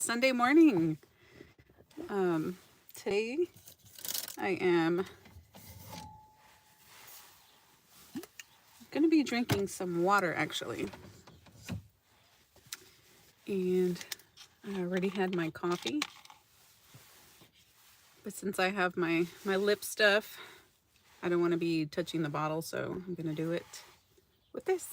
Sunday morning. Today I am going to be drinking some water actually. And I already had my coffee. But since I have my lip stuff, I don't want to be touching the bottle, so I'm going to do it with this.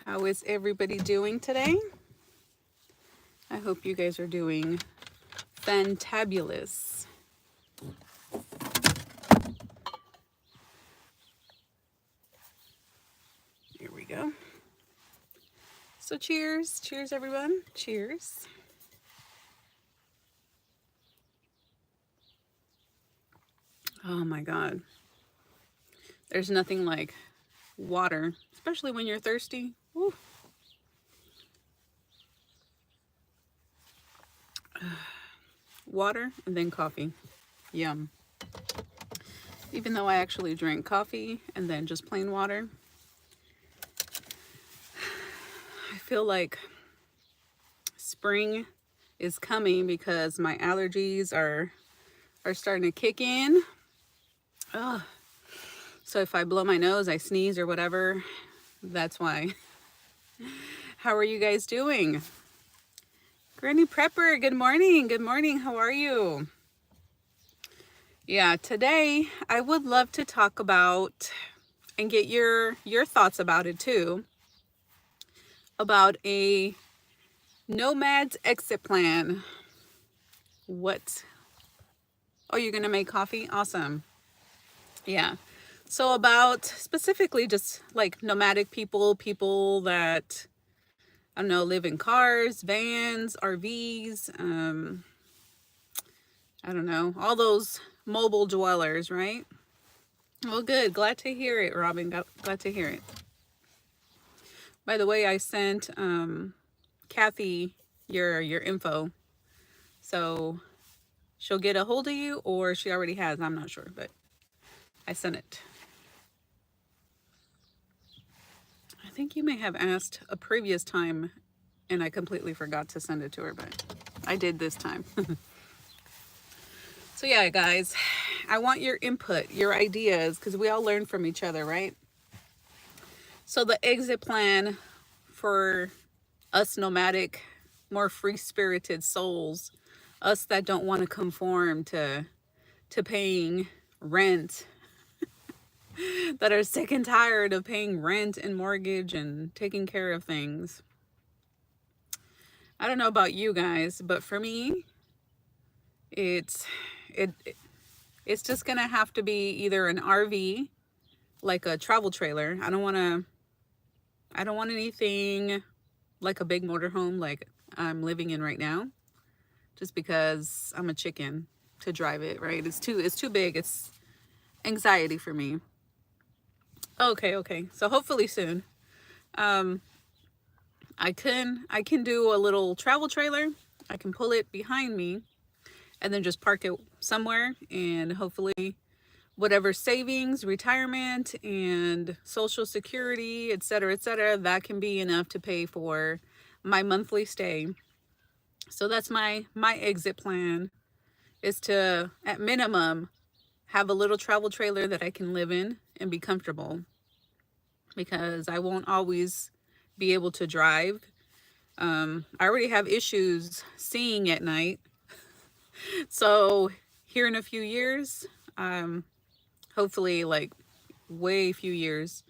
How is everybody doing today? I hope you guys are doing fantabulous. Here we go. So cheers. Cheers, everyone. Cheers. Oh my God. There's nothing like water, especially when you're thirsty. Woo. Water and then coffee. Yum. Even though I actually drink coffee and then just plain water, I feel like spring is coming because my allergies are starting to kick in. Ugh. So if I blow my nose, I sneeze or whatever, that's why. How are you guys doing? Granny Prepper, good morning. Good morning. How are you? Yeah, today I would love to talk about and get your thoughts about it too. About a Nomad's exit plan. What? Oh, you're going to make coffee? Awesome. Yeah. So about specifically just like nomadic people that, I don't know, live in cars, vans, RVs, I don't know, all those mobile dwellers, right? Well, good. Glad to hear it, Robin. Glad to hear it. By the way, I sent Kathy your info. So she'll get a hold of you, or she already has. I'm not sure, but I sent it. I think you may have asked a previous time and I completely forgot to send it to her, but I did this time. So yeah, guys, I want your input, your ideas, because we all learn from each other, right? So the exit plan for us nomadic, more free-spirited souls, us that don't want to conform to paying rent, that are sick and tired of paying rent and mortgage and taking care of things. I don't know about you guys, but for me, it's just gonna have to be either an RV, like a travel trailer. I don't want anything like a big motorhome like I'm living in right now, just because I'm a chicken to drive it, right? It's too big. It's anxiety for me. Okay. So hopefully soon. I can do a little travel trailer. I can pull it behind me and then just park it somewhere, and hopefully whatever savings, retirement, and social security, etc., that can be enough to pay for my monthly stay. So that's my exit plan, is to, at minimum, have a little travel trailer that I can live in and be comfortable, because I won't always be able to drive. I already have issues seeing at night. So here in a few years, hopefully like way few years,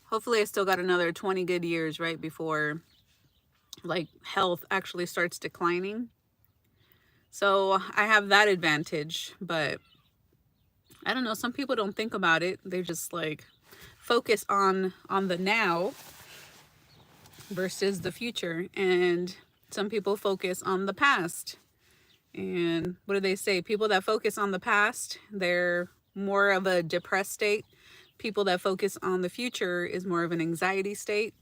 hopefully I still got another 20 good years, right, before like health actually starts declining. So I have that advantage, but I don't know, some people don't think about it. They just like focus on the now versus the future, and some people focus on the past. And what do they say? People that focus on the past, they're more of a depressed state. People that focus on the future is more of an anxiety state.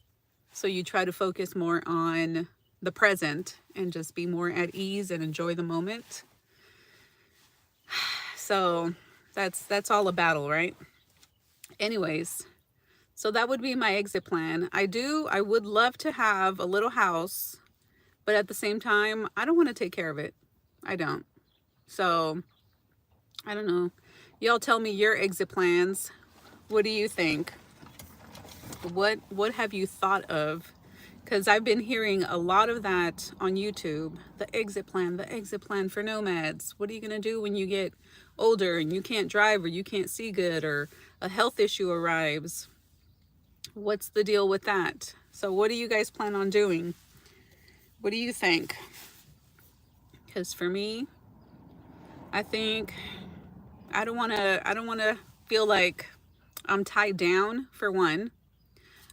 So you try to focus more on the present and just be more at ease and enjoy the moment. So that's all a battle, right? Anyways, so that would be my exit plan. I would love to have a little house, but at the same time, I don't want to take care of it. I don't. So I don't know. Y'all tell me your exit plans. What do you think? What have you thought of? Because I've been hearing a lot of that on YouTube. The exit plan for nomads. What are you going to do when you get older and you can't drive or you can't see good or a health issue arrives? What's the deal with that? So what do you guys plan on doing? What do you think? Because for me, I think I don't want to feel like I'm tied down, for one.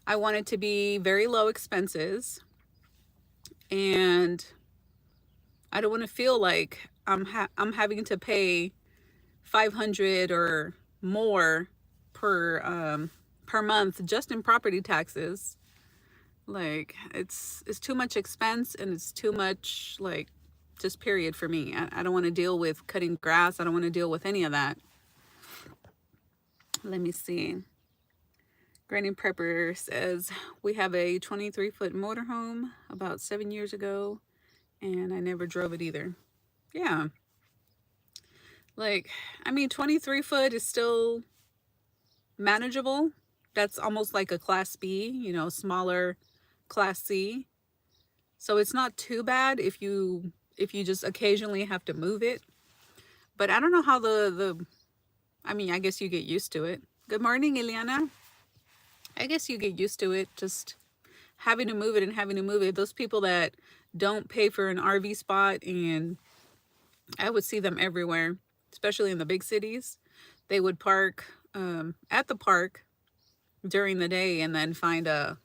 I want it to be very low expenses, and I don't want to feel like I'm having to pay 500 or more per month just in property taxes. Like it's too much expense, and it's too much, like, just period for me. I don't want to deal with cutting grass. I don't want to deal with any of that. Let me see. Granny Prepper says, we have a 23-foot motorhome about 7 years ago, and I never drove it either. Yeah. Like, I mean, 23 foot is still manageable. That's almost like a class B, you know, smaller class C. So it's not too bad if you just occasionally have to move it. But I don't know how I mean, I guess you get used to it. Good morning, Ileana. I guess you get used to it, just having to move it and having to move it. Those people that don't pay for an RV spot, and I would see them everywhere, especially in the big cities. They would park at the park during the day and then find a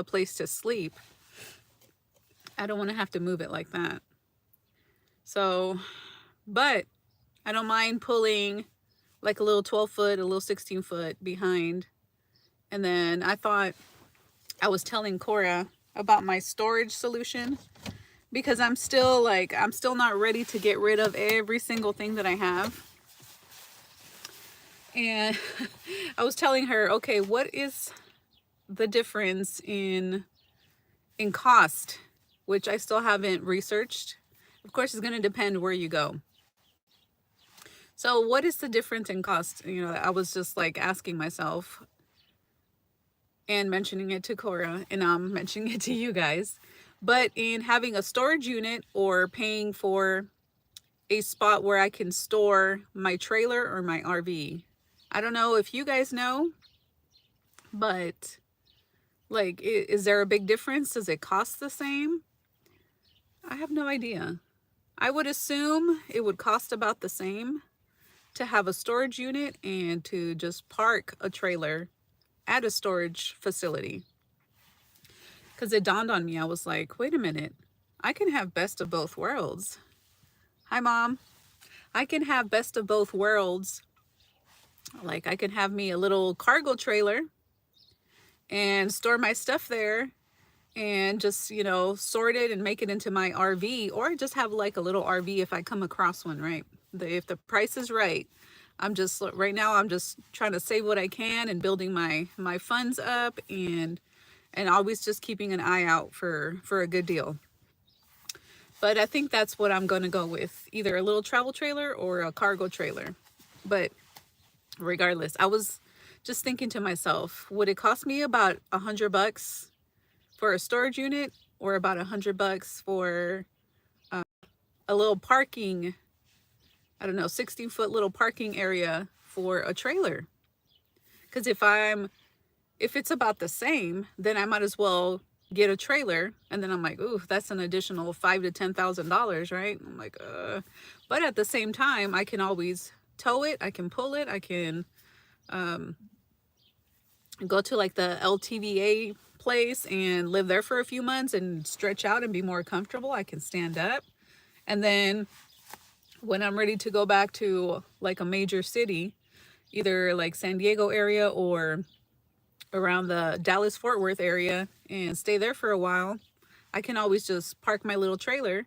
place to sleep. I don't want to have to move it like that. So, but I don't mind pulling like a little 12 foot, a little 16 foot behind. And then I was telling Cora about my storage solution, because I'm still not ready to get rid of every single thing that I have. And I was telling her, okay, what is the difference in cost, which I still haven't researched. Of course, it's going to depend where you go. So what is the difference in cost? You know, I was just like asking myself and mentioning it to Cora, and I'm mentioning it to you guys. But in having a storage unit or paying for a spot where I can store my trailer or my RV. I don't know if you guys know, but like, is there a big difference? Does it cost the same? I have no idea. I would assume it would cost about the same to have a storage unit and to just park a trailer at a storage facility. Because it dawned on me, I was like, wait a minute, I can have best of both worlds. Hi, Mom. I can have best of both worlds. Like, I can have me a little cargo trailer and store my stuff there and just, you know, sort it and make it into my RV, or just have like a little RV if I come across one, right? If the price is right. Right now I'm just trying to save what I can and building my funds up, and always just keeping an eye out for a good deal. But I think that's what I'm going to go with, either a little travel trailer or a cargo trailer. But regardless, I was just thinking to myself, would it cost me about $100 for a storage unit, or about $100 for a little parking, I don't know, 16-foot little parking area for a trailer? Because if it's about the same, then I might as well get a trailer. And then I'm like, ooh, that's an additional $5,000 to $10,000, right? I'm like, but at the same time, I can always tow it, I can pull it, I can go to like the LTVA place and live there for a few months and stretch out and be more comfortable. I can stand up. And then when I'm ready to go back to like a major city, either like San Diego area or around the Dallas Fort Worth area, and stay there for a while, I can always just park my little trailer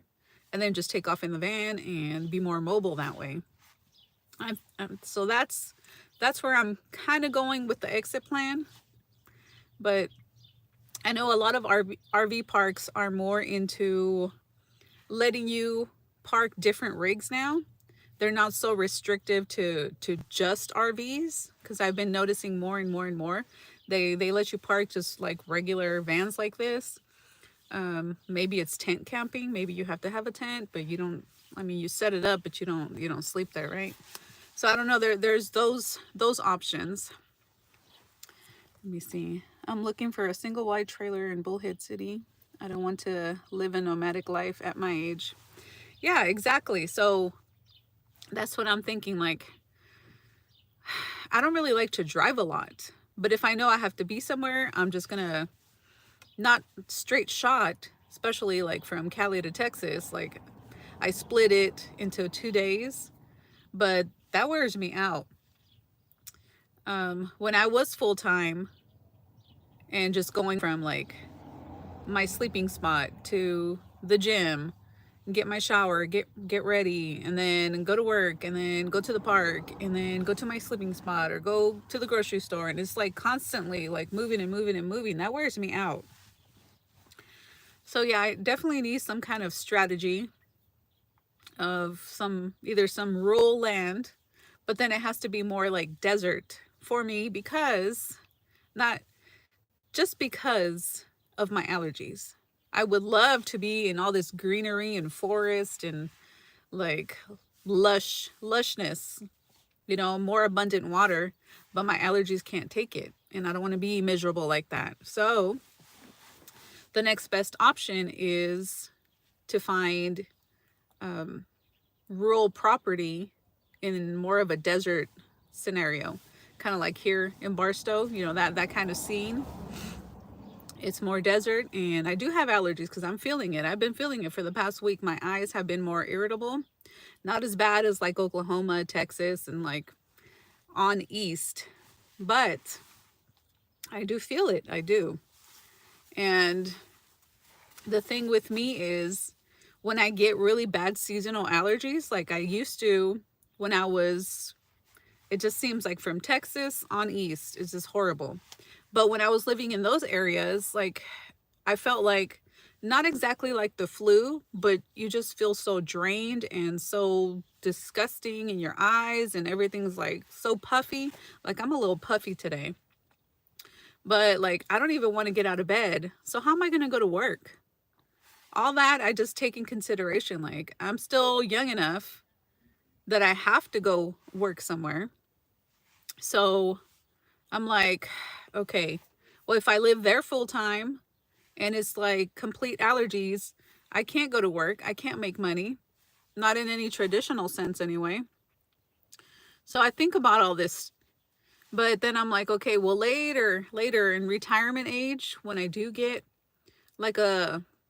and then just take off in the van and be more mobile that way. So that's that's where I'm kind of going with the exit plan. But I know a lot of RV parks are more into letting you park different rigs now. They're not so restrictive to just RVs, because I've been noticing more and more and more. They let you park just like regular vans like this. Maybe it's tent camping. Maybe you have to have a tent, but you don't. I mean, you set it up, but you don't sleep there, right? So I don't know. There's those options. Let me see. I'm looking for a single wide trailer in Bullhead City. I don't want to live a nomadic life at my age. Yeah, exactly. So that's what I'm thinking. Like, I don't really like to drive a lot, but if I know I have to be somewhere, I'm just gonna not straight shot, especially like from Cali to Texas. Like, I split it into 2 days, but that wears me out. When I was full time and just going from like my sleeping spot to the gym, get my shower, get ready, and then go to work, and then go to the park, and then go to my sleeping spot, or go to the grocery store, and it's like constantly like moving and moving and moving. That wears me out. So yeah, I definitely need some kind of strategy of either some rural land, but then it has to be more like desert for me, because not just because of my allergies. I would love to be in all this greenery and forest and like lushness, more abundant water, but my allergies can't take it, and I don't want to be miserable like that. So the next best option is to find rural property in more of a desert scenario, kind of like here in Barstow, that kind of scene. It's more desert, and I do have allergies because I'm feeling it. I've been feeling it for the past week. My eyes have been more irritable. Not as bad as like Oklahoma, Texas, and like on east, but I do feel it. I do. And the thing with me is, when I get really bad seasonal allergies, like I used to when it just seems like from Texas on east, it's just horrible. But when I was living in those areas, like I felt like not exactly like the flu, but you just feel so drained and so disgusting in your eyes, and everything's like so puffy. Like, I'm a little puffy today, but like I don't even want to get out of bed. So how am I going to go to work? All that I just take in consideration. Like, I'm still young enough that I have to go work somewhere. So I'm like, okay, well, if I live there full time and it's like complete allergies, I can't go to work. I can't make money, not in any traditional sense anyway. So I think about all this, but then I'm like, okay, well, later in retirement age, when I do get like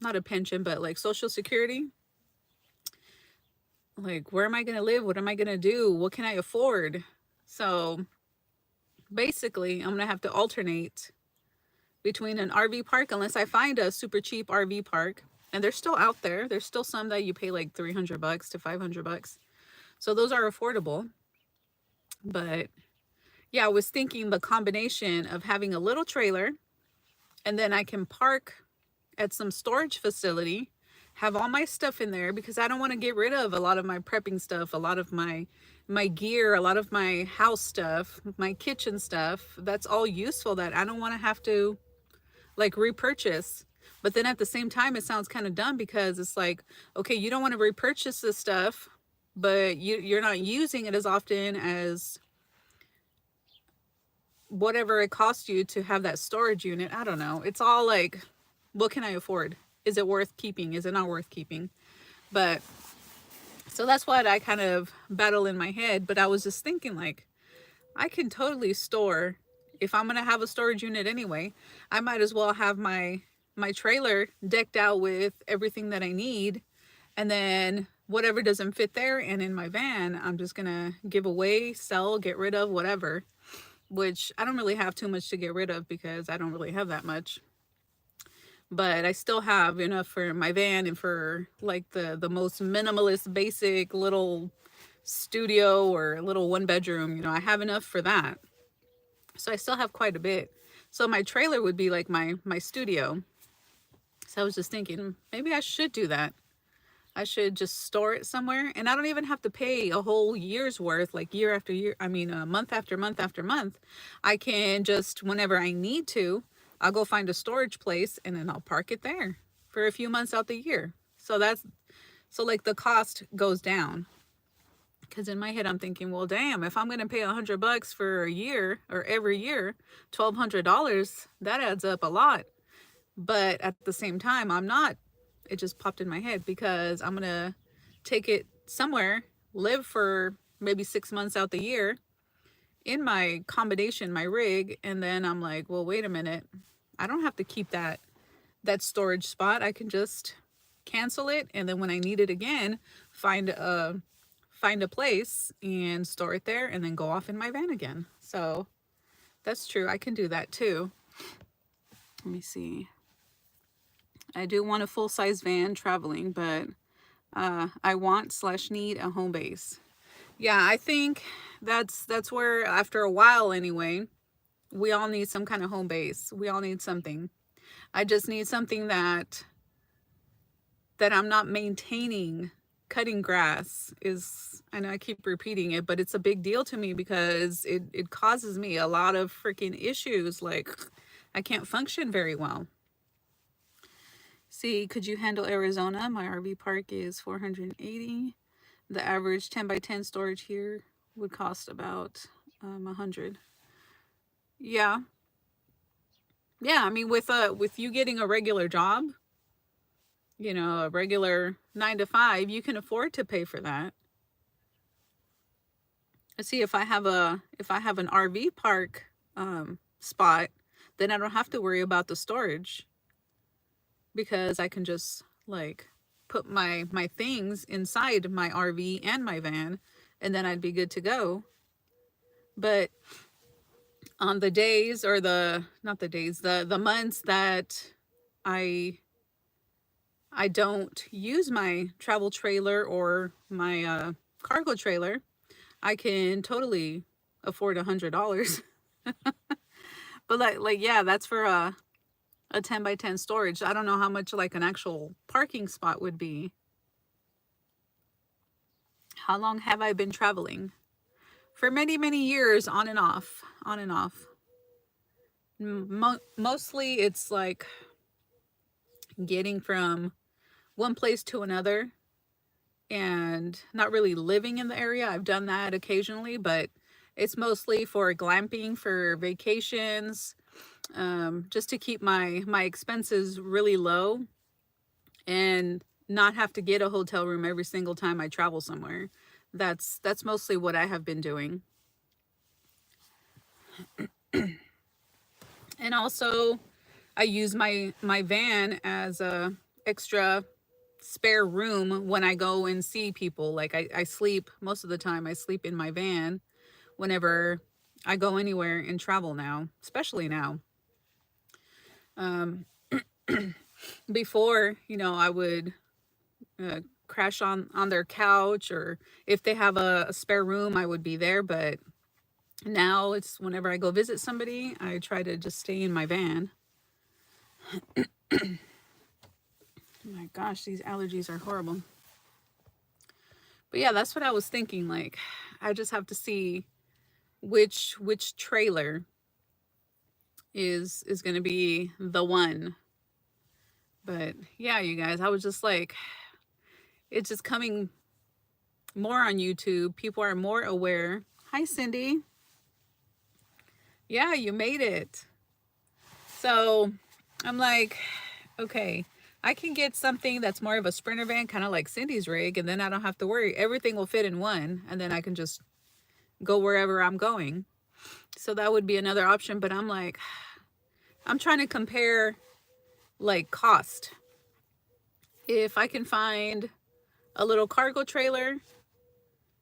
not a pension, but like Social Security, like, where am I going to live? What am I going to do? What can I afford? So basically, I'm going to have to alternate between an RV park, unless I find a super cheap RV park. And they're still out there. There's still some that you pay like $300 to $500. So those are affordable. But yeah, I was thinking the combination of having a little trailer, and then I can park at some storage facility, have all my stuff in there, because I don't want to get rid of a lot of my prepping stuff, a lot of my gear, a lot of my house stuff, my kitchen stuff. That's all useful that I don't want to have to like repurchase. But then at the same time, it sounds kind of dumb, because it's like, okay, you don't want to repurchase this stuff, but you're not using it as often as whatever it costs you to have that storage unit. I don't know. It's all like, what can I afford? Is it worth keeping? Is it not worth keeping? But so that's what I kind of battle in my head. But I was just thinking, like, I can totally store, if I'm going to have a storage unit anyway, I might as well have my trailer decked out with everything that I need. And then whatever doesn't fit there and in my van, I'm just going to give away, sell, get rid of, whatever. Which I don't really have too much to get rid of, because I don't really have that much. But I still have enough for my van and for like the most minimalist, basic little studio or a little one bedroom. You know, I have enough for that. So I still have quite a bit. So my trailer would be like my studio. So I was just thinking, maybe I should do that. I should just store it somewhere, and I don't even have to pay a whole year's worth, like year after year. I mean, month after month after month. I can just, whenever I need to, I'll go find a storage place and then I'll park it there for a few months out the year. So so like the cost goes down. Because in my head, I'm thinking, well, damn, if I'm going to pay $100 for a year or every year, $1,200, that adds up a lot. But at the same time, I'm not. It just popped in my head because I'm going to take it somewhere, live for maybe 6 months out the year in my combination, my rig. And then I'm like, well, wait a minute. I don't have to keep that storage spot. I can just cancel it. And then when I need it again, find a place and store it there and then go off in my van again. So that's true. I can do that too. Let me see. I do want a full-size van traveling, but I want/need a home base. Yeah, I think that's where, after a while anyway, we all need some kind of home base. We all need something. I just need something that I'm not maintaining. Cutting grass is, I know I keep repeating it, but it's a big deal to me because it causes me a lot of freaking issues. Like, I can't function very well. See, could you handle Arizona? My RV park is $480. The average 10 by 10 storage here would cost about $100. Yeah. Yeah, I mean, with you getting a regular job, you know, a regular 9 to 5, you can afford to pay for that. Let's see, if I have an RV park spot, then I don't have to worry about the storage, because I can just like put my things inside my RV and my van, and then I'd be good to go. But on the days, or not the days, the months that I don't use my travel trailer or my cargo trailer, I can totally afford $100. But like yeah, that's for a 10 by 10 storage. I don't know how much like an actual parking spot would be. How long have I been traveling? For many, many years, on and off, on and off. Mostly it's like getting from one place to another and not really living in the area. I've done that occasionally, but it's mostly for glamping, for vacations, just to keep my expenses really low and not have to get a hotel room every single time I travel somewhere. That's mostly what I have been doing. And also, I use my van as a extra spare room when I go and see people. Like I sleep, most of the time I sleep in my van whenever I go anywhere and travel now, especially now. Before, you know, I would crash on their couch, or if they have a spare room, I would be there. But now it's whenever I go visit somebody, I try to just stay in my van. Oh my gosh, these allergies are horrible. But yeah, that's what I was thinking. Like, I just have to see which trailer is going to be the one. But yeah, you guys, I was just like, it's just coming more on YouTube. People are more aware. Hi, Cindy. Yeah, you made it. So I'm like, okay, I can get something that's more of a sprinter van, kind of like Cindy's rig, and then I don't have to worry. Everything will fit in one, and then I can just go wherever I'm going. So that would be another option. But I'm like, I'm trying to compare like cost. If I can find a little cargo trailer,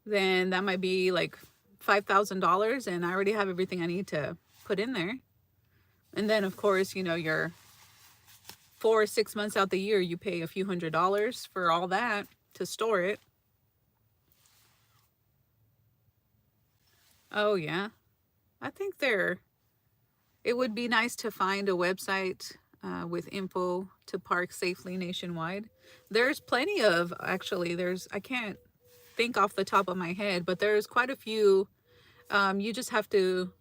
then that might be like $5,000, and I already have everything I need to put in there. And then of course, you know, your 4 or 6 months out the year, you pay a few $100s for all that to store it. Oh yeah. I think there, it would be nice to find a website with info to park safely nationwide. There's plenty of, actually, I can't think off the top of my head, but there's quite a few. You just have to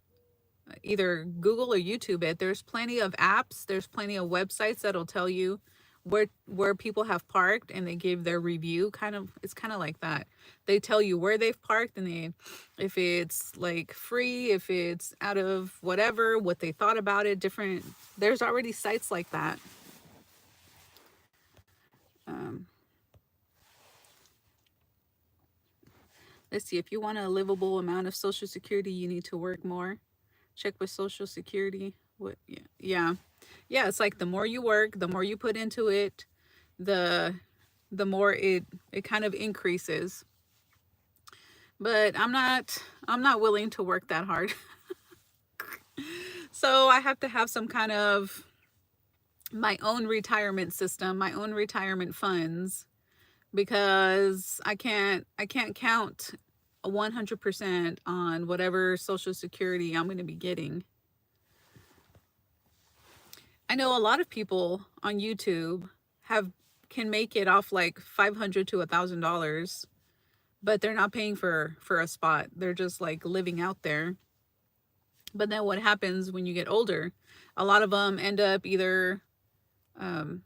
either Google or YouTube it. There's plenty of apps, there's plenty of websites that'll tell you where people have parked, and they give their review. Kind of, it's kind of like that. They tell you where they've parked, and they, if it's like free, if it's out of whatever, what they thought about it, different. There's already sites like that. um, let's see, if you want a livable amount of social security, you need to work more. Check with social security. What? Yeah, yeah, yeah. It's like the more you work, the more you put into it, the the more it kind of increases. But I'm not willing to work that hard. So I have to have some kind of my own retirement system, my own retirement funds, because I can't count 100% on whatever social security I'm going to be getting. I know a lot of people on YouTube have can make it off like $500 to $1,000, but they're not paying for a spot. They're just like living out there. But then what happens when you get older? A lot of them end up either um,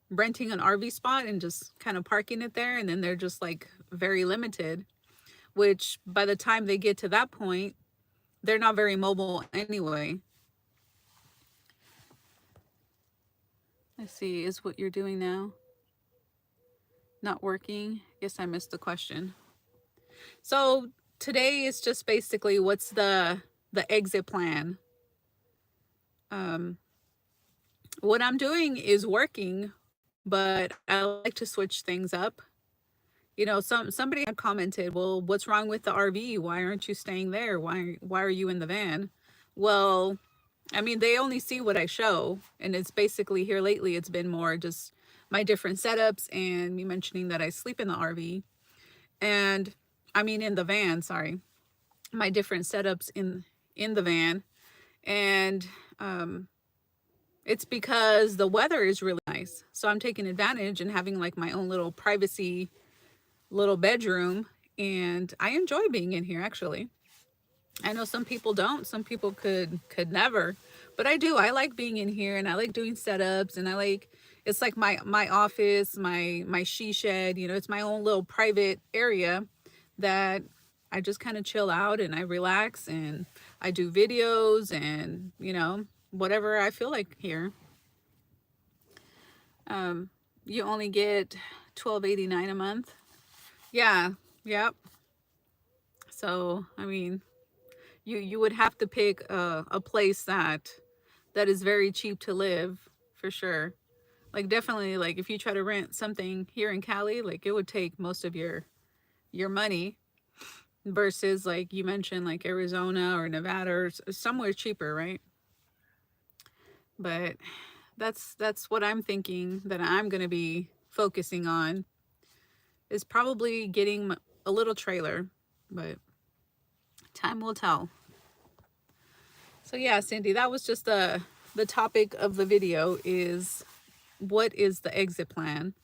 renting an RV spot and just kind of parking it there, and then they're just like very limited. Which by the time they get to that point, they're not very mobile anyway. Let's see, is what you're doing now not working? Guess I missed the question. So today is just basically what's the exit plan. Um, what I'm doing is working, but I like to switch things up. Somebody had commented, "Well, what's wrong with the RV? Why aren't you staying there? Why are you in the van?" Well, I mean, they only see what I show, and it's basically here lately. It's been more just my different setups and me mentioning that I sleep in the RV, and I mean in the van. Sorry, my different setups in the van, and it's because the weather is really nice, so I'm taking advantage and having like my own little privacy little bedroom, and I enjoy being in here actually. I know some people don't. Some people could never, but I do. I like being in here, and I like doing setups, and I like, it's like my office, my she shed. It's my own little private area that I just kind of chill out and I relax and I do videos and whatever I feel like here. You only get $12.89 a month. Yeah, yep. So I mean, you would have to pick a place that is very cheap to live, for sure. Like definitely, like if you try to rent something here in Cali, like it would take most of your money, versus like you mentioned, like Arizona or Nevada or somewhere cheaper, right? But that's what I'm thinking that I'm going to be focusing on, is probably getting a little trailer, but time will tell. So yeah, Cindy, that was just the topic of the video, is what is the exit plan?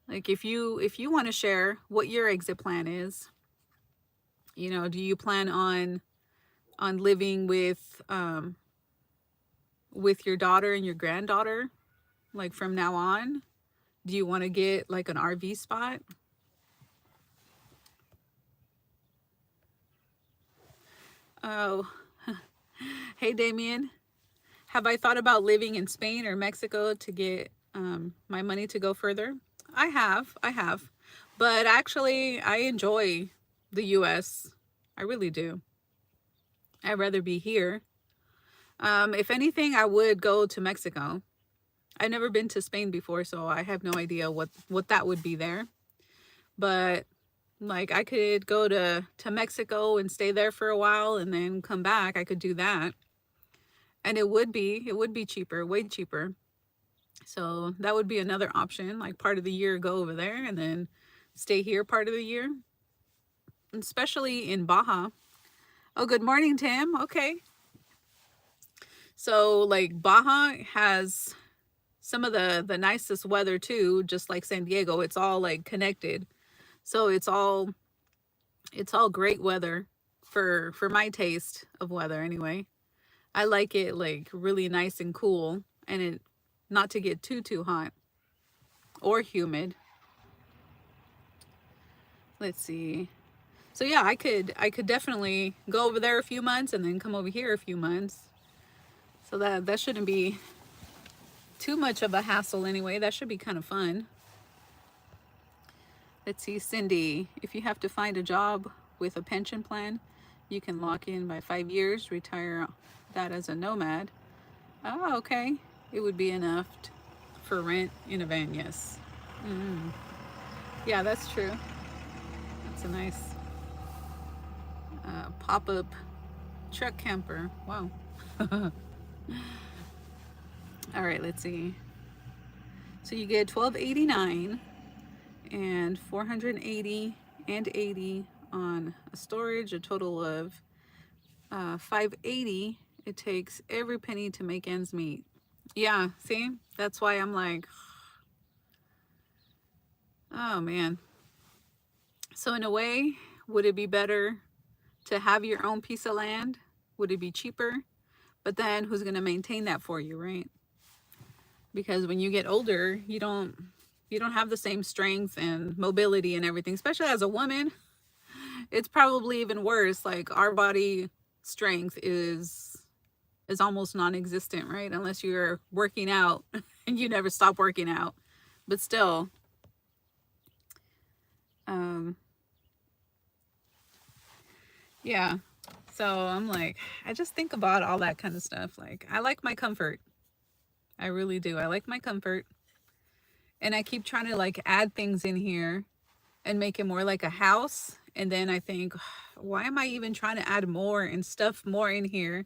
Like if you want to share what your exit plan is, do you plan on living with your daughter and your granddaughter, like from now on? Do you want to get like an RV spot? Oh, hey Damien, have I thought about living in Spain or Mexico to get my money to go further? I have, but actually I enjoy the US. I really do. I'd rather be here. If anything, I would go to Mexico. I've never been to Spain before, so I have no idea what that would be there. But like I could go to Mexico and stay there for a while and then come back. I could do that. And it would be cheaper, way cheaper. So that would be another option, like part of the year go over there and then stay here part of the year. Especially in Baja. Oh, good morning, Tim. Okay. So like Baja has some of the nicest weather too, just like San Diego. It's all like connected. So it's all great weather for my taste of weather anyway. I like it like really nice and cool, and it not to get too hot or humid. Let's see. So yeah, I could definitely go over there a few months and then come over here a few months. So that shouldn't be too much of a hassle anyway. That should be kind of fun. Let's see, Cindy, if you have to find a job with a pension plan, you can lock in by 5 years, retire that as a nomad. Oh, okay. It would be enough for rent in a van, yes. Mm. Yeah, that's true. That's a nice pop-up truck camper. Wow. All right, let's see. So you get 1289 and 480 and 80 on a storage, a total of 580. It takes every penny to make ends meet. Yeah, see, that's why I'm like, oh man. So in a way, would it be better to have your own piece of land? Would it be cheaper? But then who's going to maintain that for you, right? Because when you get older, you don't have the same strength and mobility and everything, especially as a woman. It's probably even worse. Like our body strength is almost non-existent, right? Unless you're working out and you never stop working out. But still, um, yeah. So I'm like, I just think about all that kind of stuff. Like, I like my comfort. I really do. I like my comfort. And I keep trying to like add things in here and make it more like a house. And then I think, why am I even trying to add more and stuff more in here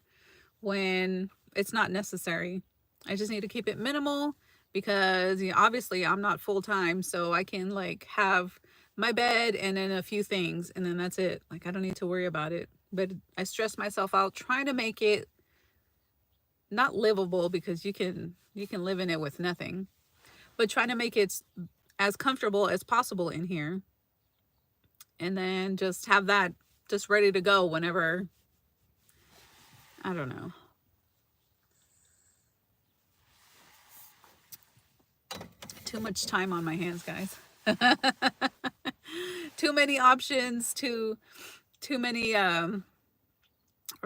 when it's not necessary? I just need to keep it minimal because obviously I'm not full time, so I can like have my bed and then a few things and then that's it. Like I don't need to worry about it. But I stress myself out trying to make it not livable because you can live in it with nothing, but trying to make it as comfortable as possible in here and then just have that just ready to go whenever. I don't know. Too much time on my hands, guys. Too many options, too many or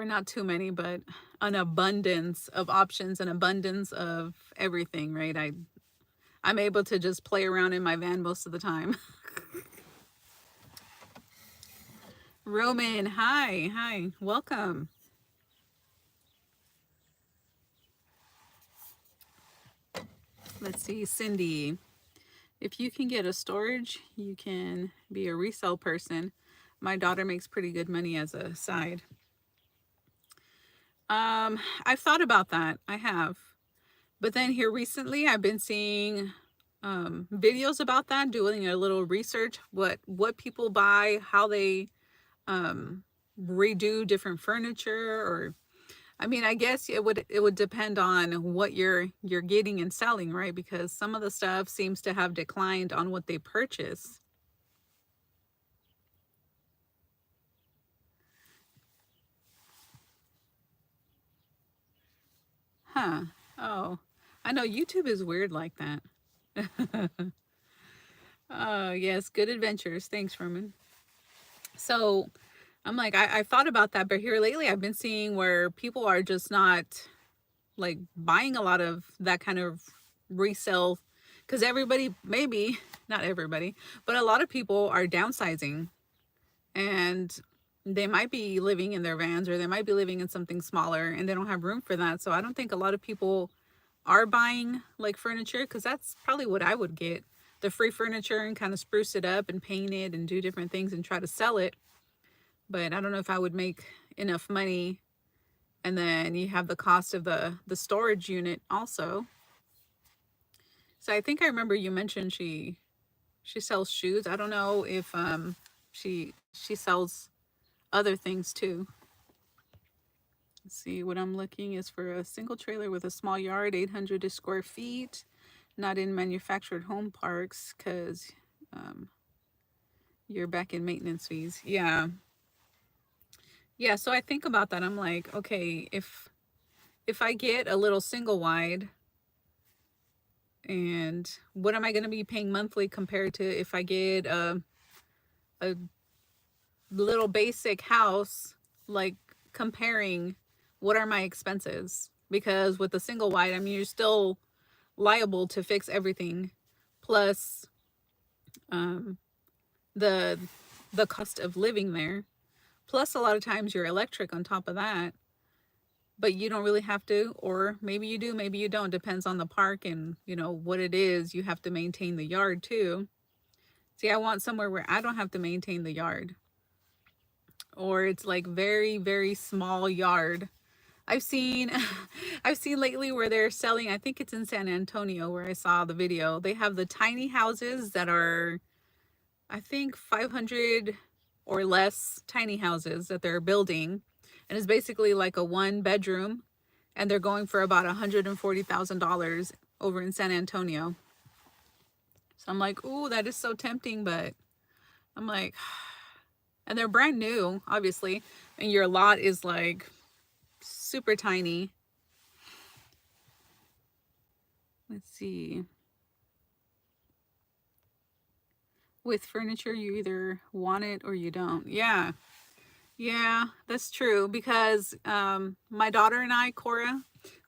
not too many, but an abundance of options, an abundance of everything, right? I'm able to just play around in my van most of the time. Roman, hi, welcome. Let's see, Cindy. If you can get a storage, you can be a resale person. My daughter makes pretty good money as a side. I've thought about that. I have. But then here recently, I've been seeing videos about that, doing a little research, what people buy, how they um, redo different furniture, or I mean, I guess it would depend on what you're getting and selling, right? Because some of the stuff seems to have declined on what they purchase. Huh. Oh, I know YouTube is weird like that. Oh, yes, good adventures. Thanks, Roman. So I'm like, I thought about that, but here lately I've been seeing where people are just not like buying a lot of that kind of resale because everybody, maybe not everybody, but a lot of people are downsizing and they might be living in their vans or they might be living in something smaller and they don't have room for that. So I don't think a lot of people are buying like furniture because that's probably what I would get, the free furniture, and kind of spruce it up and paint it and do different things and try to sell it. But I don't know if I would make enough money. And then you have the cost of the storage unit also. So I think I remember you mentioned she sells shoes. I don't know if she sells other things too. Let's see, what I'm looking is for a single trailer with a small yard, 800 square feet, not in manufactured home parks, because you're back in maintenance fees. Yeah. Yeah, so I think about that. I'm like, okay, if I get a little single wide, and what am I going to be paying monthly compared to if I get a little basic house, like comparing what are my expenses? Because with a single wide, I mean, you're still liable to fix everything, plus um, the the cost of living there, plus a lot of times your electric on top of that. But you don't really have to, or maybe you do, maybe you don't. Depends on the park and what it is. You have to maintain the yard too. See, I want somewhere where I don't have to maintain the yard, or it's like very, very small yard. I've seen I've seen lately where they're selling, I think it's in San Antonio where I saw the video. They have the tiny houses that are, I think, 500 or less tiny houses that they're building. And it's basically like a 1 bedroom, and they're going for about $140,000 over in San Antonio. So I'm like, ooh, that is so tempting, but I'm like, and they're brand new, obviously, and your lot is like super tiny. Let's see. With furniture, you either want it or you don't. Yeah. Yeah, that's true, because my daughter and I, Cora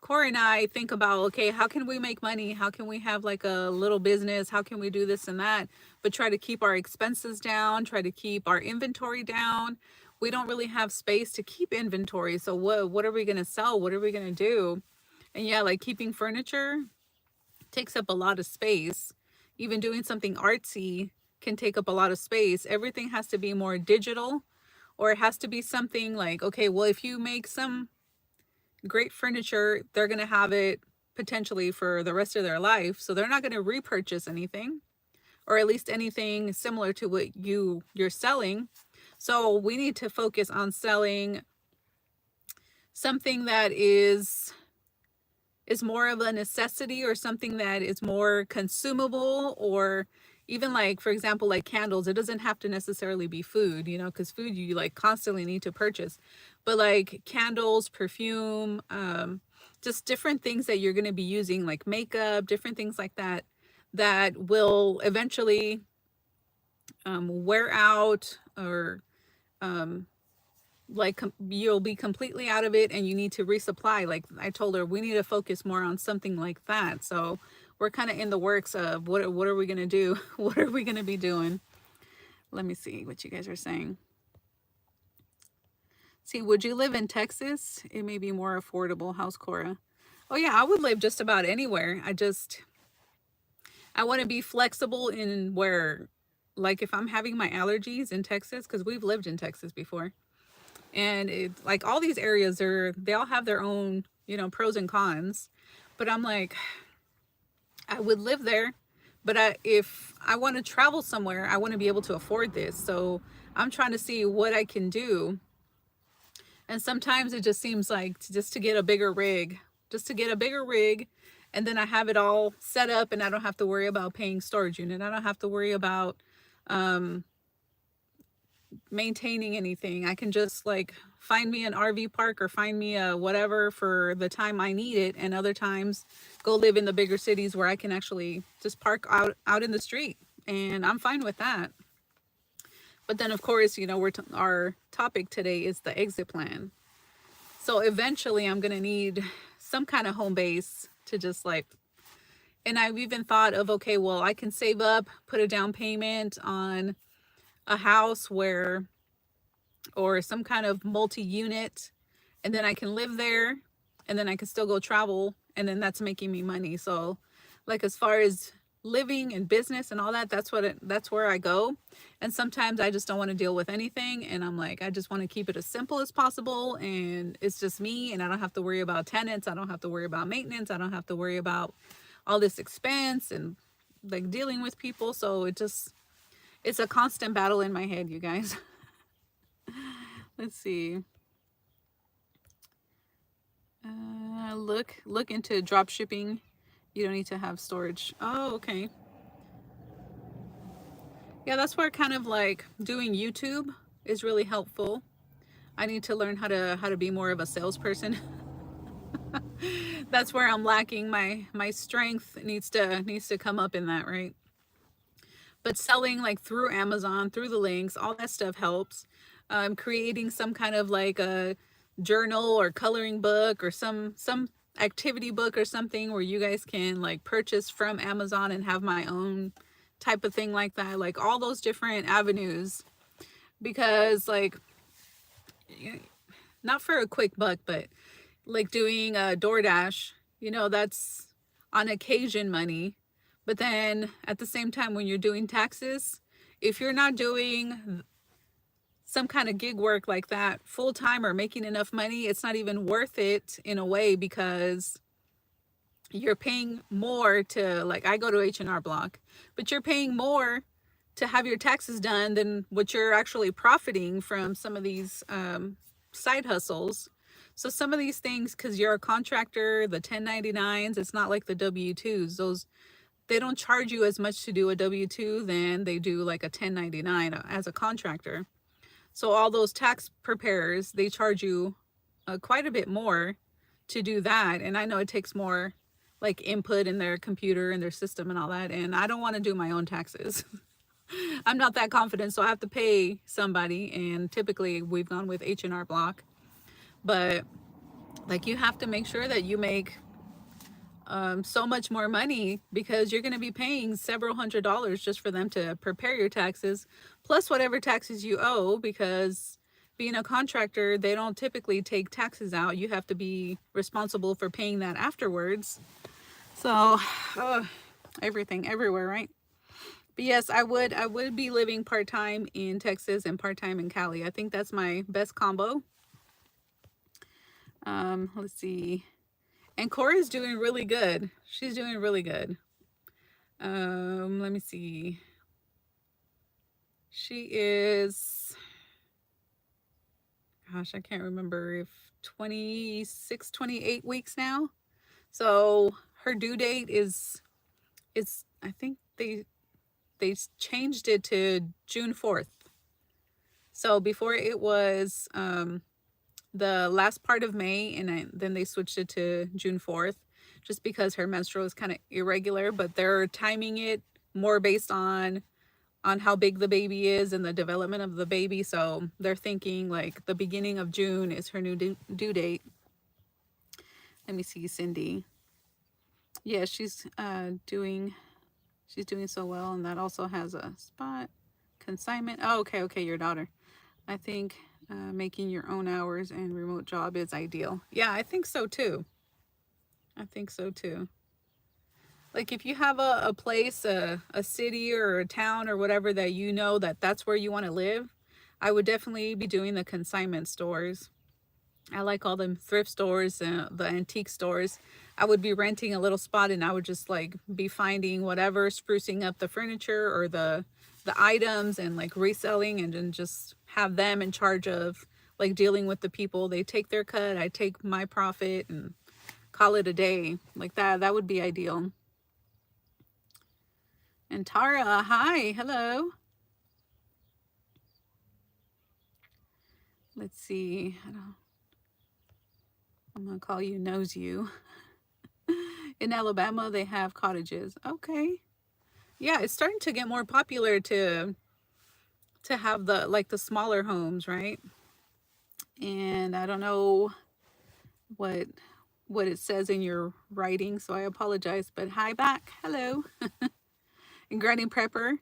and I think about, okay, how can we make money? How can we have like a little business? How can we do this and that? But try to keep our expenses down, try to keep our inventory down. We don't really have space to keep inventory. So what are we going to sell? What are we going to do? And yeah, like keeping furniture takes up a lot of space. Even doing something artsy can take up a lot of space. Everything has to be more digital, or it has to be something like, okay, well, if you make some great furniture, they're going to have it potentially for the rest of their life. So they're not going to repurchase anything, or at least anything similar to what you're selling. So we need to focus on selling something that is more of a necessity, or something that is more consumable, or even like, for example, like candles. It doesn't have to necessarily be food, because food you like constantly need to purchase, but like candles, perfume, just different things that you're going to be using, like makeup, different things like that, that will eventually wear out, or like you'll be completely out of it and you need to resupply. Like I told her, we need to focus more on something like that. So we're kind of in the works of what are we going to do? What are we going to be doing? Let me see what you guys are saying. See, would you live in Texas? It may be more affordable. House Cora. Oh yeah, I would live just about anywhere. I want to be flexible in where, like if I'm having my allergies in Texas, because we've lived in Texas before. And it, like all these areas they all have their own, pros and cons. But I'm like, I would live there, but if I want to travel somewhere, I want to be able to afford this. So I'm trying to see what I can do. And sometimes it just seems like just to get a bigger rig, and then I have it all set up, and I don't have to worry about paying storage unit. I don't have to worry about maintaining anything. I can just like find me an RV park, or find me a whatever for the time I need it, and other times go live in the bigger cities where I can actually just park out in the street, and I'm fine with that. But then of course, our topic today is the exit plan. So eventually I'm going to need some kind of home base to just like, and I've even thought of, okay, well, I can save up, put a down payment on a house or some kind of multi-unit, and then I can live there, and then I can still go travel, and then that's making me money. So like as far as living and business and all that, that's where I go. And sometimes I just don't want to deal with anything, and I'm like, I just want to keep it as simple as possible, and it's just me, and I don't have to worry about tenants, I don't have to worry about maintenance, I don't have to worry about all this expense and like dealing with people. So it's a constant battle in my head, you guys. Let's see. Look into drop shipping. You don't need to have storage. Oh, okay. Yeah, that's where kind of like doing YouTube is really helpful. I need to learn how to be more of a salesperson. That's where I'm lacking. My strength needs to come up in that, right? But selling like through Amazon, through the links, all that stuff helps. Creating some kind of like a journal or coloring book or some activity book or something where you guys can like purchase from Amazon and have my own type of thing like that. Like all those different avenues, because like not for a quick buck, but like doing a DoorDash, that's on occasion money. But then at the same time, when you're doing taxes, if you're not doing some kind of gig work like that full time or making enough money, it's not even worth it in a way, because you're paying more to, like, I go to H&R Block, but you're paying more to have your taxes done than what you're actually profiting from some of these side hustles. So some of these things, because you're a contractor, the 1099s, it's not like the W-2s. Those, they don't charge you as much to do a W-2 than they do like a 1099 as a contractor. So all those tax preparers, they charge you quite a bit more to do that. And I know it takes more like input in their computer and their system and all that. And I don't want to do my own taxes. I'm not that confident, so I have to pay somebody. And typically we've gone with H&R Block. But like, you have to make sure that you make so much more money, because you're going to be paying several $100s just for them to prepare your taxes, plus whatever taxes you owe, because being a contractor, they don't typically take taxes out. You have to be responsible for paying that afterwards. So everything everywhere, right? But yes, I would be living part-time in Texas and part-time in Cali. I think that's my best combo. Let's see. And Cora's doing really good. She's doing really good. Let me see. She is, gosh, I can't remember if 26, 28 weeks now. So her due date is I think they changed it to June 4th. So before it was the last part of May, and then they switched it to June 4th, just because her menstrual is kind of irregular, but they're timing it more based on how big the baby is and the development of the baby. So they're thinking like the beginning of June is her new due date. Let me see, Cindy. Yeah, she's doing so well, and that also has a spot. Consignment. Oh, okay, your daughter. I think making your own hours and remote job is ideal. Yeah, I think so too. I think so too. Like if you have a place, a city or a town or whatever that that's where you want to live, I would definitely be doing the consignment stores. I like all the thrift stores and the antique stores. I would be renting a little spot, and I would just like be finding whatever, sprucing up the furniture or the items, and like reselling, and then just have them in charge of like dealing with the people. They take their cut, I take my profit, and call it a day. Like that would be ideal. And Tara, hi, hello. Let's see. I'm gonna call you knows you. In Alabama, they have cottages. Okay. Yeah, it's starting to get more popular to have the like the smaller homes, right? And I don't know what what it says in your writing, so I apologize. But hi back. Hello. And granny prepper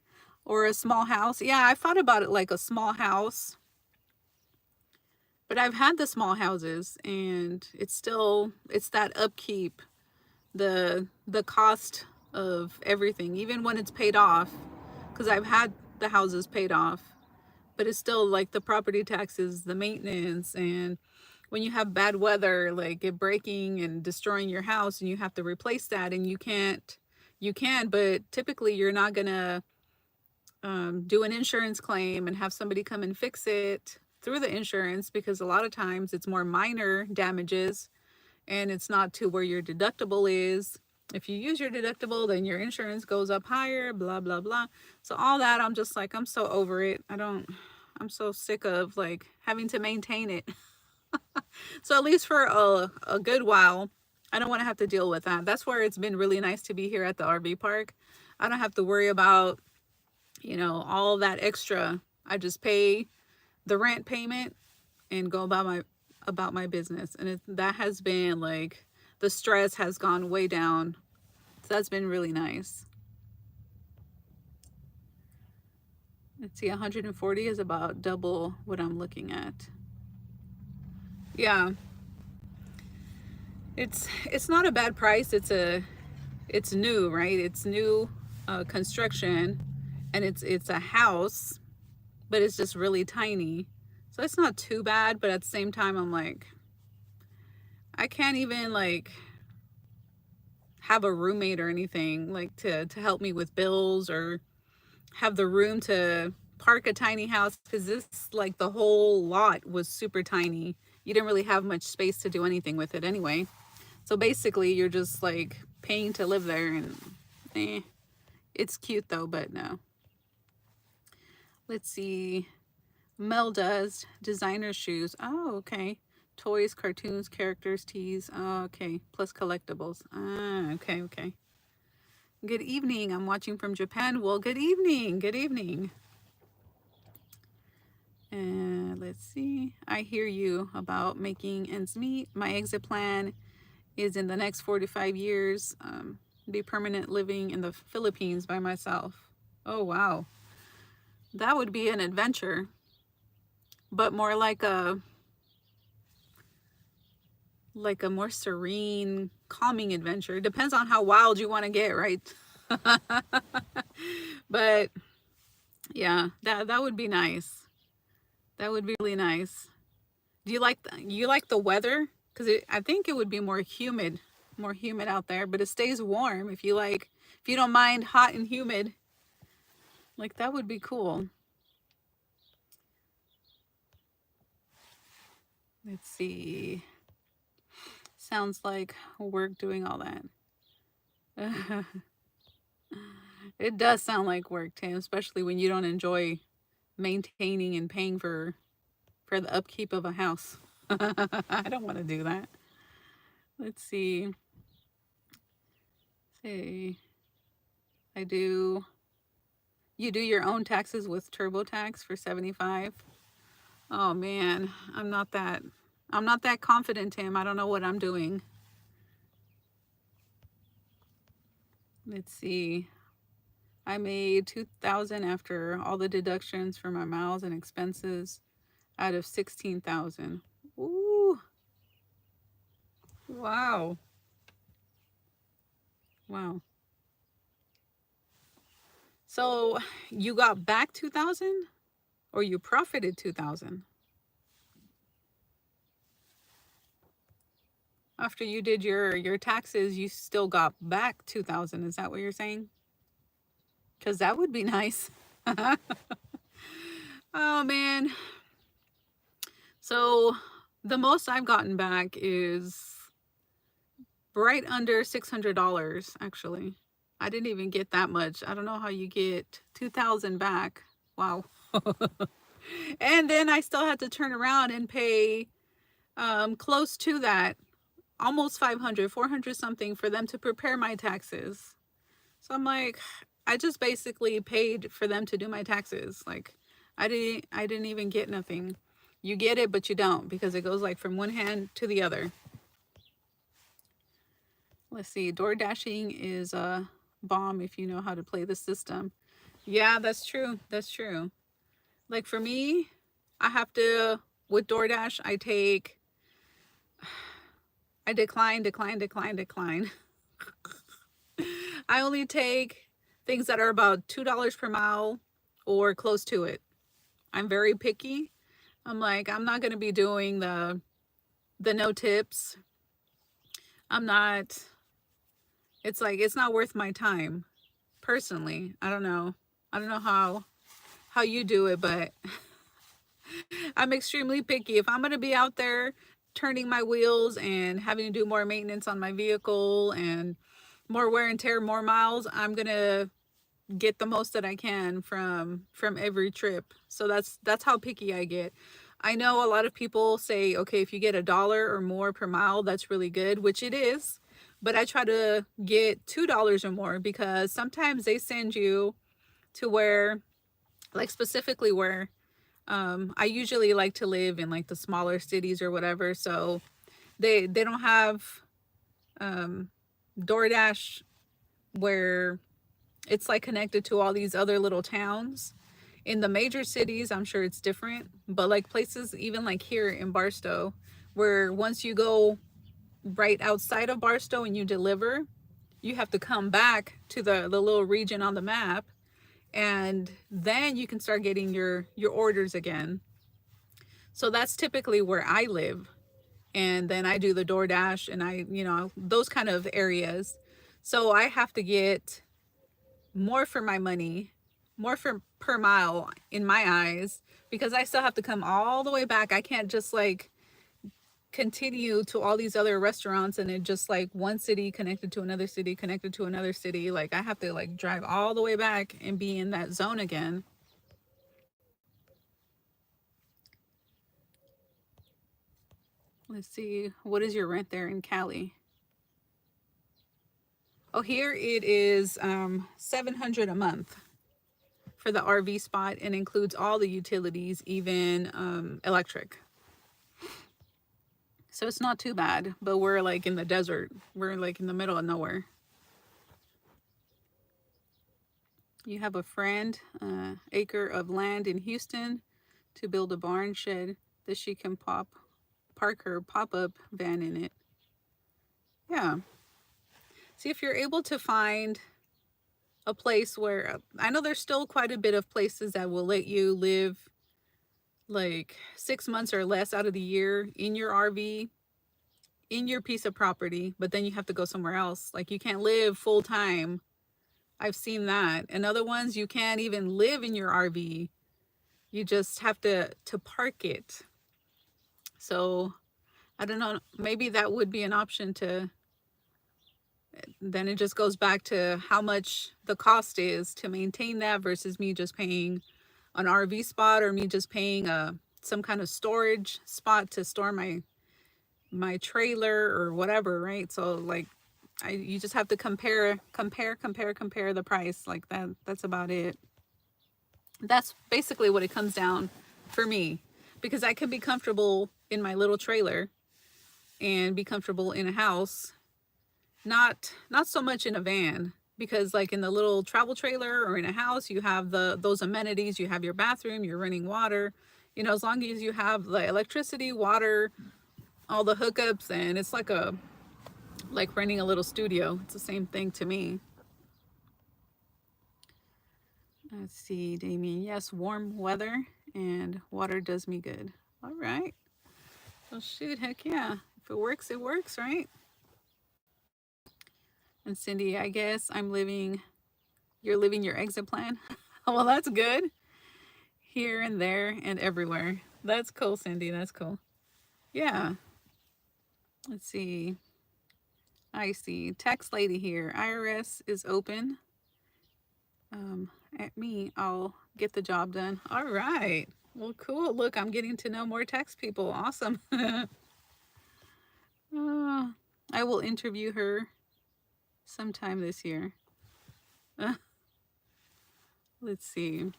or a small house. Yeah, I thought about it like a small house. But I've had the small houses, and it's that upkeep, the cost of everything, even when it's paid off, because I've had the houses paid off, but it's still like the property taxes, the maintenance, and when you have bad weather, like it breaking and destroying your house, and you have to replace that, and you can, but typically you're not gonna do an insurance claim and have somebody come and fix it through the insurance, because a lot of times it's more minor damages, and it's not to where your deductible is. If you use your deductible, then your insurance goes up higher, blah, blah, blah. So all that, I'm just like, I'm so over it. I'm so sick of like having to maintain it. So at least for a good while, I don't want to have to deal with that. That's where it's been really nice to be here at the RV park. I don't have to worry about, all that extra. I just pay the rent payment and go about my business. And that has been like, the stress has gone way down. So that's been really nice. Let's see, 140 is about double what I'm looking at. Yeah. It's not a bad price. It's new, right? It's new construction, and it's a house, but it's just really tiny. So it's not too bad, but at the same time I'm like, I can't even like have a roommate or anything like to help me with bills, or have the room to park a tiny house, because this, like, the whole lot was super tiny. You didn't really have much space to do anything with it anyway. So basically you're just like paying to live there, and it's cute though, but no. Let's see. Mel does designer shoes. Oh, okay. Toys, cartoons, characters, teas. Oh, okay. Plus collectibles. Ah, okay, okay. Good evening. I'm watching from Japan. Well, good evening. Good evening. And let's see. I hear you about making ends meet. My exit plan is in the next 4 to 5 years, be permanent living in the Philippines by myself. Oh, wow. That would be an adventure, but more like a more serene, calming adventure. It depends on how wild you want to get, right? But yeah, that would be nice. That would be really nice. Do you like the weather? Because I think it would be more humid out there, but it stays warm. If you don't mind hot and humid, like, that would be cool. Let's see. Sounds like work doing all that. It does sound like work, Tim, especially when you don't enjoy maintaining and paying for the upkeep of a house. I don't want to do that. Let's see. Say, I do. You do your own taxes with TurboTax for 75. Oh man, I'm not that confident, Tim. I don't know what I'm doing. Let's see. I made 2,000 after all the deductions for my miles and expenses out of 16,000. Ooh. Wow. Wow. So you got back 2,000, or you profited 2,000? After you did your taxes, you still got back 2,000. Is that what you're saying? Because that would be nice. Oh man. So the most I've gotten back is right under $600, actually. I didn't even get that much. I don't know how you get 2,000 back. Wow. And then I still had to turn around and pay close to that, almost 500, 400 something, for them to prepare my taxes. So I'm like, I just basically paid for them to do my taxes. Like, I didn't even get nothing. You get it, but you don't, because it goes like from one hand to the other. Let's see. Door dashing is a bomb if you know how to play the system. Yeah, that's true. That's true. Like for me, I have to, with DoorDash, I decline. I only take things that are about $2 per mile or close to it. I'm very picky. I'm like, I'm not going to be doing the no tips. I'm not, it's like, it's not worth my time personally. I don't know how you do it, but I'm extremely picky. If I'm going to be out there turning my wheels and having to do more maintenance on my vehicle and more wear and tear, more miles, I'm gonna get the most that I can from every trip. So that's how picky I get. I know a lot of people say, okay, if you get $1 or more per mile, that's really good, which it is. But I try to get $2 or more, because sometimes they send you to where, like specifically where I usually like to live in like the smaller cities or whatever. So they don't have DoorDash where it's like connected to all these other little towns. In the major cities, I'm sure it's different, but like places even like here in Barstow, where once you go right outside of Barstow and you deliver, you have to come back to the little region on the map, and then you can start getting your orders again. So that's typically where I live. And then I do the DoorDash and I, those kind of areas. So I have to get more for my money, more for per mile in my eyes, because I still have to come all the way back. I can't just like continue to all these other restaurants and it just like one city connected to another city connected to another city. Like I have to like drive all the way back and be in that zone again. Let's see, what is your rent there in Cali? Oh, here it is $700 a month for the RV spot, and includes all the utilities, even electric. So it's not too bad, but we're like in the desert. We're like in the middle of nowhere. You have a friend, acre of land in Houston to build a barn shed that she can park her pop-up van in it. Yeah. See if you're able to find a place where, I know there's still quite a bit of places that will let you live like 6 months or less out of the year in your RV, in your piece of property, but then you have to go somewhere else. Like you can't live full time. I've seen that. And other ones, you can't even live in your RV. You just have to park it. So I don't know, maybe that would be an option. To then it just goes back to how much the cost is to maintain that versus me just paying an RV spot, or me just paying some kind of storage spot to store my trailer or whatever, right? So like you just have to compare the price. Like that's about it. That's basically what it comes down for me, because I can be comfortable in my little trailer and be comfortable in a house, not so much in a van, because like in the little travel trailer or in a house, you have those amenities. You have your bathroom, you're running water, as long as you have the electricity, water, all the hookups, and it's like renting a little studio. It's the same thing to me. Let's see, Damien. Yes, warm weather and water does me good. All right. Well, shoot, heck yeah. If it works, right? And Cindy, I guess you're living your exit plan. Well, that's good. Here and there and everywhere. That's cool, Cindy. That's cool. Yeah. Let's see. I see. Tax lady here. IRS is open. At me, I'll get the job done. All right. Well, cool. Look, I'm getting to know more tax people. Awesome. I will interview her sometime this year. Let's see.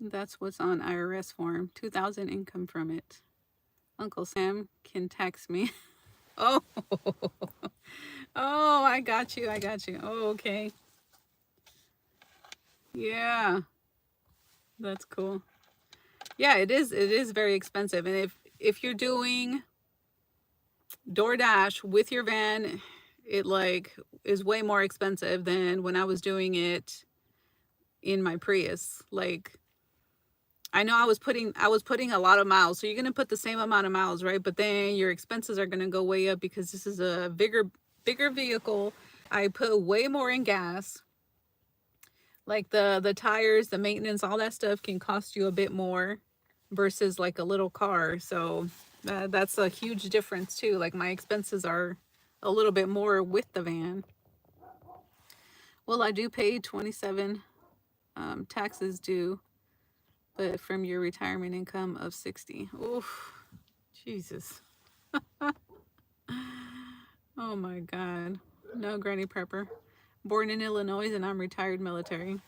That's what's on IRS form. 2,000 income from it. Uncle Sam can tax me. Oh, oh, I got you. Oh, okay. Yeah, that's cool. Yeah, it is. It is very expensive. And if you're doing DoorDash with your van, it like is way more expensive than when I was doing it in my Prius. Like I know I was putting a lot of miles. So you're going to put the same amount of miles, right? But then your expenses are going to go way up because this is a bigger vehicle. I put way more in gas. Like the tires, the maintenance, all that stuff can cost you a bit more. versus like a little car. So that's a huge difference too. Like my expenses are a little bit more with the van. Well, I do pay 27 taxes due, but from your retirement income of 60. Oof, Jesus. Oh my God. No, Granny Prepper. Born in Illinois and I'm retired military.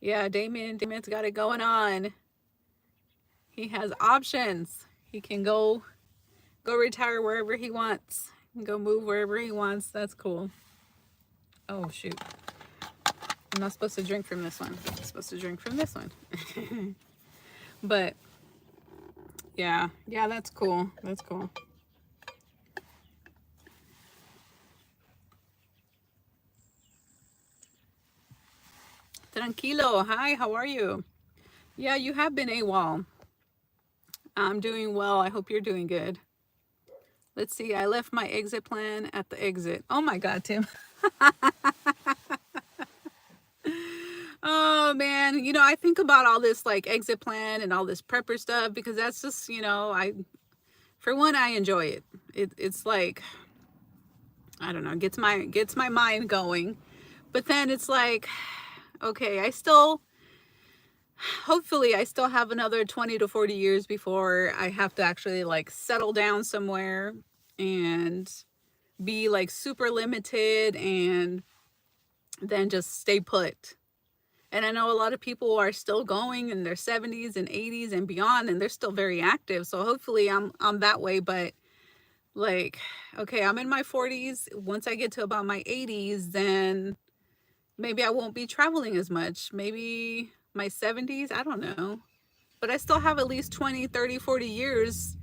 Yeah, Damien's got it going on. He has options. He can go retire wherever he wants. Go move wherever he wants. That's cool. Oh shoot. I'm not supposed to drink from this one. I'm supposed to drink from this one. But yeah, that's cool. That's cool. Tranquilo. Hi, how are you? Yeah, you have been AWOL. I'm doing well. I hope you're doing good. Let's see. I left my exit plan at the exit. Oh my God, Tim. Oh man, I think about all this like exit plan and all this prepper stuff because that's just, for one, I enjoy it. It's like, I don't know, gets my mind going. But then it's like, okay, hopefully I still have another 20 to 40 years before I have to actually like settle down somewhere and be like super limited and then just stay put. And I know a lot of people are still going in their 70s and 80s and beyond, and they're still very active. So hopefully I'm that way. But like, okay, I'm in my 40s. Once I get to about my 80s, then maybe I won't be traveling as much. Maybe my 70s, I don't know. But I still have at least 20, 30, 40 years.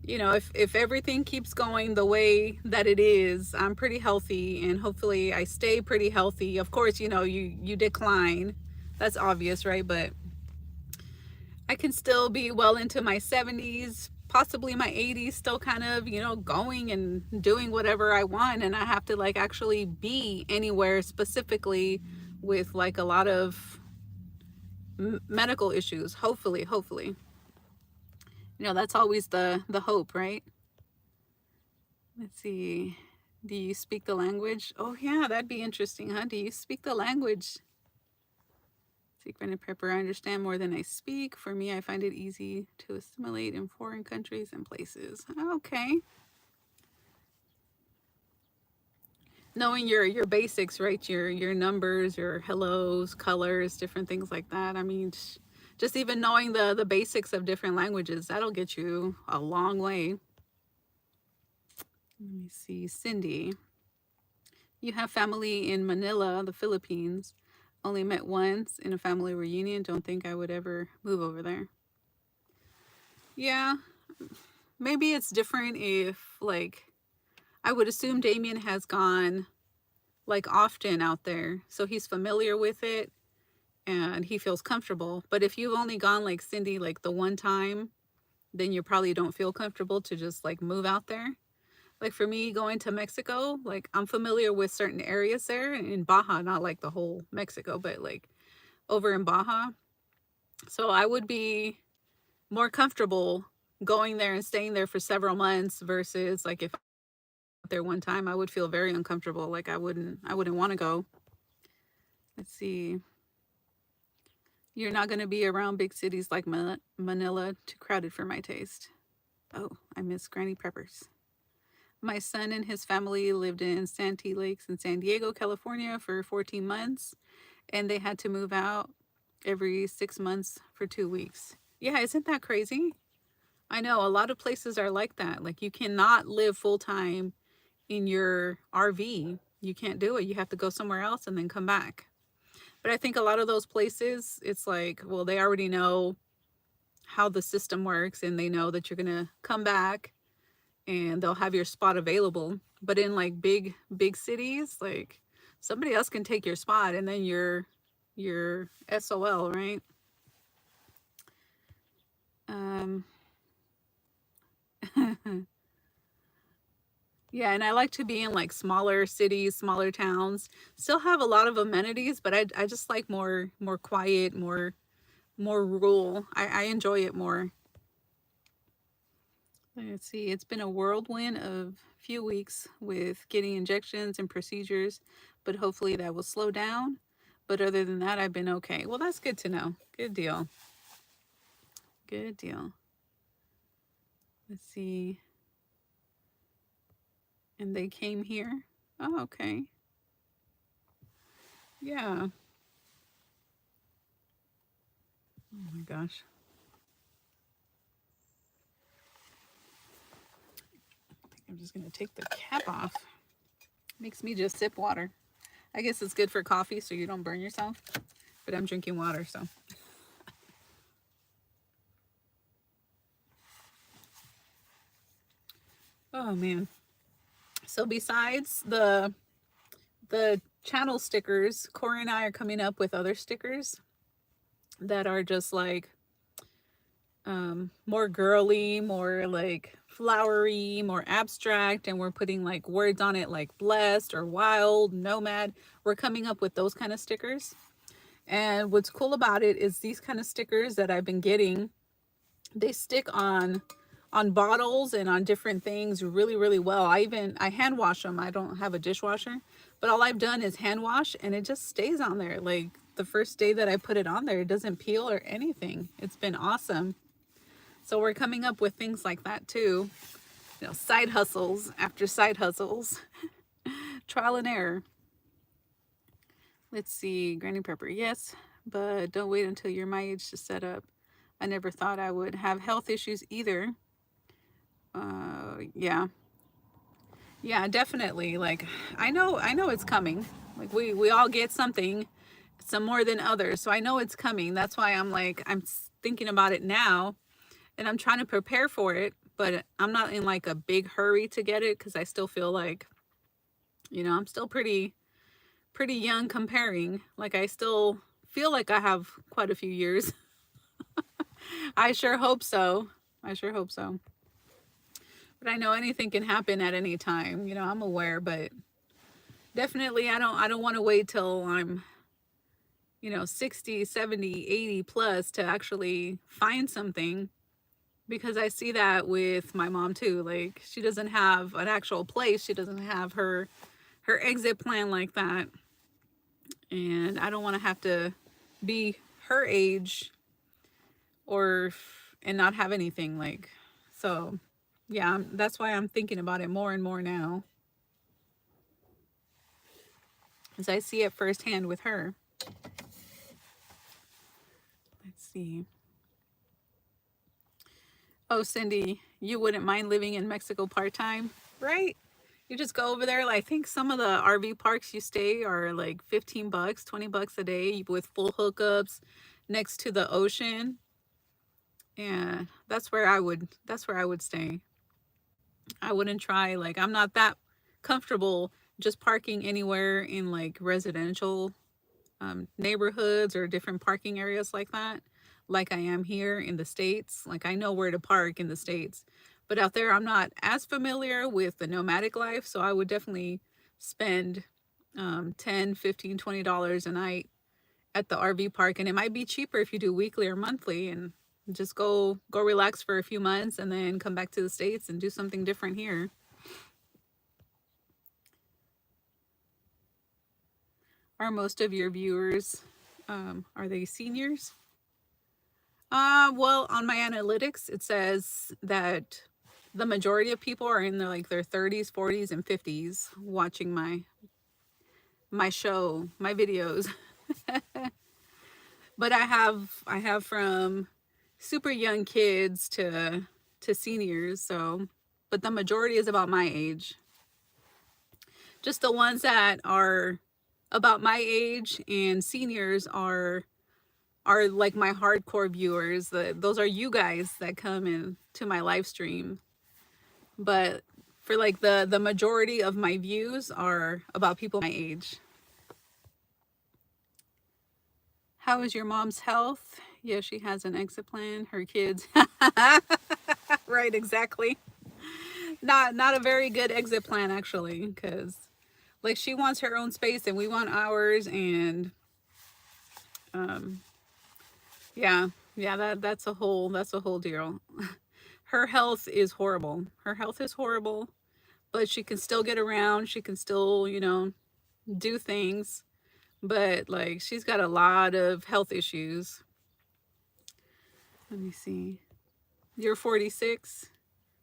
If everything keeps going the way that it is, I'm pretty healthy and hopefully I stay pretty healthy. Of course, you decline. That's obvious, right? But I can still be well into my 70s, possibly my 80s, still kind of, going and doing whatever I want. And I have to like actually be anywhere specifically with like a lot of medical issues. Hopefully. That's always the hope, right? Let's see. Do you speak the language? Oh yeah, that'd be interesting, huh? Do you speak the language? Secret and Prepper, I understand more than I speak. For me, I find it easy to assimilate in foreign countries and places. Okay. Knowing your basics, right? Your numbers, your hellos, colors, different things like that. I mean, just even knowing the basics of different languages, that'll get you a long way. Let me see. Cindy, you have family in Manila, the Philippines. Only met once in a family reunion. Don't think I would ever move over there. Yeah, maybe it's different if, like, I would assume Damien has gone, like, often out there. So he's familiar with it and he feels comfortable. But if you've only gone, like Cindy, like the one time, then you probably don't feel comfortable to just, like, move out there. Like for me going to Mexico, like I'm familiar with certain areas there in Baja, not like the whole Mexico, but like over in Baja. So I would be more comfortable going there and staying there for several months versus like if I went there one time, I would feel very uncomfortable. Like I wouldn't want to go. Let's see. You're not going to be around big cities like Manila, too crowded for my taste. Oh, I miss Granny Preppers. My son and his family lived in Santee Lakes in San Diego, California for 14 months, and they had to move out every 6 months for 2 weeks. Yeah, isn't that crazy? I know a lot of places are like that. Like you cannot live full time in your RV. You can't do it. You have to go somewhere else and then come back. But I think a lot of those places, it's like, well, they already know how the system works and they know that you're going to come back and they'll have your spot available. But in like big cities, like somebody else can take your spot and then you're SOL, right? Yeah, and I like to be in like smaller cities, smaller towns. Still have a lot of amenities, but I just like more quiet, more more rural. I enjoy it more. Let's see, it's been a whirlwind of few weeks with getting injections and procedures, but hopefully that will slow down. But other than that, I've been okay. Well, that's good to know. Good deal. Good deal. Let's see. And they came here. Oh, okay. Yeah. Oh my gosh. I'm just going to take the cap off. Makes me just sip water. I guess it's good for coffee so you don't burn yourself. But I'm drinking water, so. Oh man. So besides the channel stickers, Corey and I are coming up with other stickers that are just like more girly, more like flowery, more abstract, and we're putting like words on it like blessed or wild, nomad. We're coming up with those kind of stickers. And what's cool about it is these kind of stickers that I've been getting, they stick on bottles and on different things really, really well. I hand wash them. I don't have a dishwasher, but all I've done is hand wash and it just stays on there. Like the first day that I put it on there, it doesn't peel or anything. It's been awesome. So we're coming up with things like that too. You know, side hustles after side hustles. Trial and error. Let's see, Granny Pepper. Yes, but don't wait until you're my age to set up. I never thought I would have health issues either. Yeah. Yeah, definitely. Like I know it's coming. Like we all get something, some more than others. So I know it's coming. That's why I'm like I'm thinking about it now and I'm trying to prepare for it, but I'm not in like a big hurry to get it because I still feel like, you know, I'm still pretty young comparing. Like I still feel like I have quite a few years. I sure hope so. I sure hope so. But I know anything can happen at any time. You know, I'm aware, but definitely I don't want to wait till I'm, you know, 60, 70, 80 plus to actually find something, because I see that with my mom too. Like she doesn't have an actual place. She doesn't have her exit plan like that. And I don't want to have to be her age or and not have anything like. So yeah, that's why I'm thinking about it more and more now, as I see it firsthand with her. Let's see. Oh, Cindy, you wouldn't mind living in Mexico part-time, right? You just go over there. Like, I think some of the RV parks you stay are like 15 bucks, 20 bucks a day with full hookups next to the ocean. And that's where I would stay. I wouldn't try, like, I'm not that comfortable just parking anywhere in like residential neighborhoods or different parking areas like that, like I am here in the States. Like I know where to park in the States, but out there I'm not as familiar with the nomadic life. So I would definitely spend 10, 15, $20 a night at the RV park. And it might be cheaper if you do weekly or monthly, and just go relax for a few months and then come back to the States and do something different here. Are most of your viewers, are they seniors? Well, on my analytics, it says that the majority of people are in their 30s, 40s, and 50s watching my show, my videos. But I have from super young kids to seniors, so but the majority is about my age. Just the ones that are about my age and seniors are like my hardcore viewers. Those are you guys that come in to my live stream. But for like the majority of my views are about people my age. How is your mom's health? Yeah, she has an exit plan. Her kids. Right, exactly. Not a very good exit plan actually, because like she wants her own space and we want ours, and Yeah, yeah, that's a whole deal. Her health is horrible. Her health is horrible, but she can still get around. She can still, do things, but like she's got a lot of health issues. Let me see. You're 46.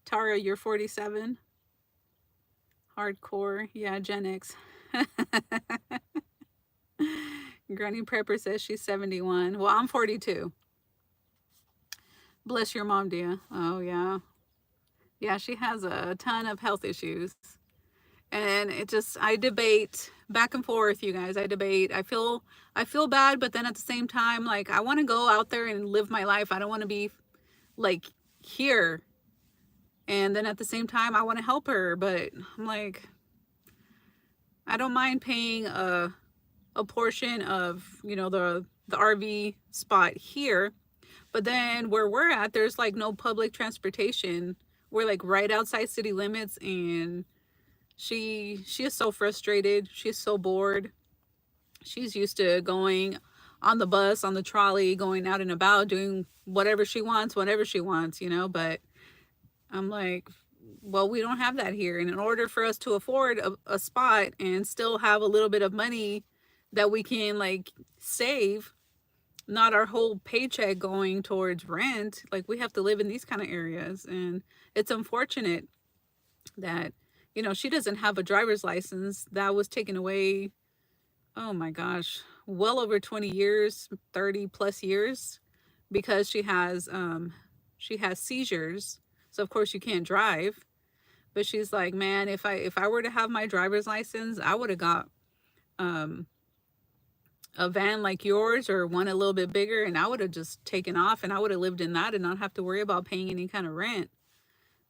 Tara, you're 47. Hardcore. Yeah, Gen X. Granny Prepper says she's 71. Well, I'm 42. Bless your mom, dear. Oh, yeah. Yeah, she has a ton of health issues. And I debate back and forth, you guys. I debate. I feel bad, but then at the same time, like, I want to go out there and live my life. I don't want to be like here. And then at the same time, I want to help her, but I'm like, I don't mind paying a portion of, the RV spot here, but then where we're at, there's like no public transportation. We're like right outside city limits, and she is so frustrated. She's so bored. She's used to going on the bus, on the trolley, going out and about, doing whatever she wants, whenever she wants, but I'm like, well, we don't have that here. And in order for us to afford a spot and still have a little bit of money that we can like save, not our whole paycheck going towards rent, like we have to live in these kind of areas. And it's unfortunate that, she doesn't have a driver's license that was taken away. Oh my gosh, well over 20 years, 30 plus years, because she has seizures. So of course you can't drive. But she's like, man, if I were to have my driver's license, I would have got um a van like yours, or one a little bit bigger, and I would have just taken off and I would have lived in that and not have to worry about paying any kind of rent.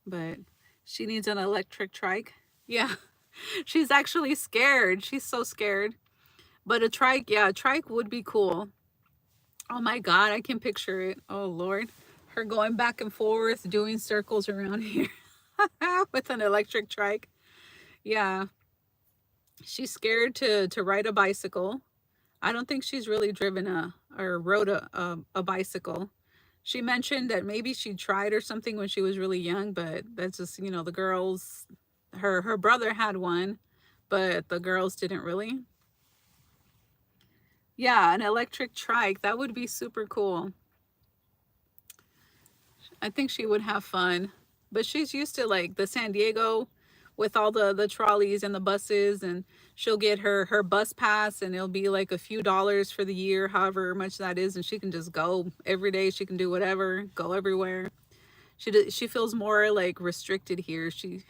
But she needs an electric trike. Yeah. She's actually scared. She's so scared. But a trike, yeah, a trike would be cool. Oh my God, I can picture it. Oh Lord. Her going back and forth, doing circles around here with an electric trike. Yeah. She's scared to ride a bicycle. I don't think she's really driven or rode a bicycle. She mentioned that maybe she tried or something when she was really young, but that's just, the girls, her brother had one, but the girls didn't really. Yeah, an electric trike, that would be super cool. I think she would have fun. But she's used to like the San Diego with all the trolleys and the buses, and she'll get her bus pass, and it'll be like a few dollars for the year, however much that is, and she can just go every day. She can do whatever, go everywhere. She feels more like restricted here. She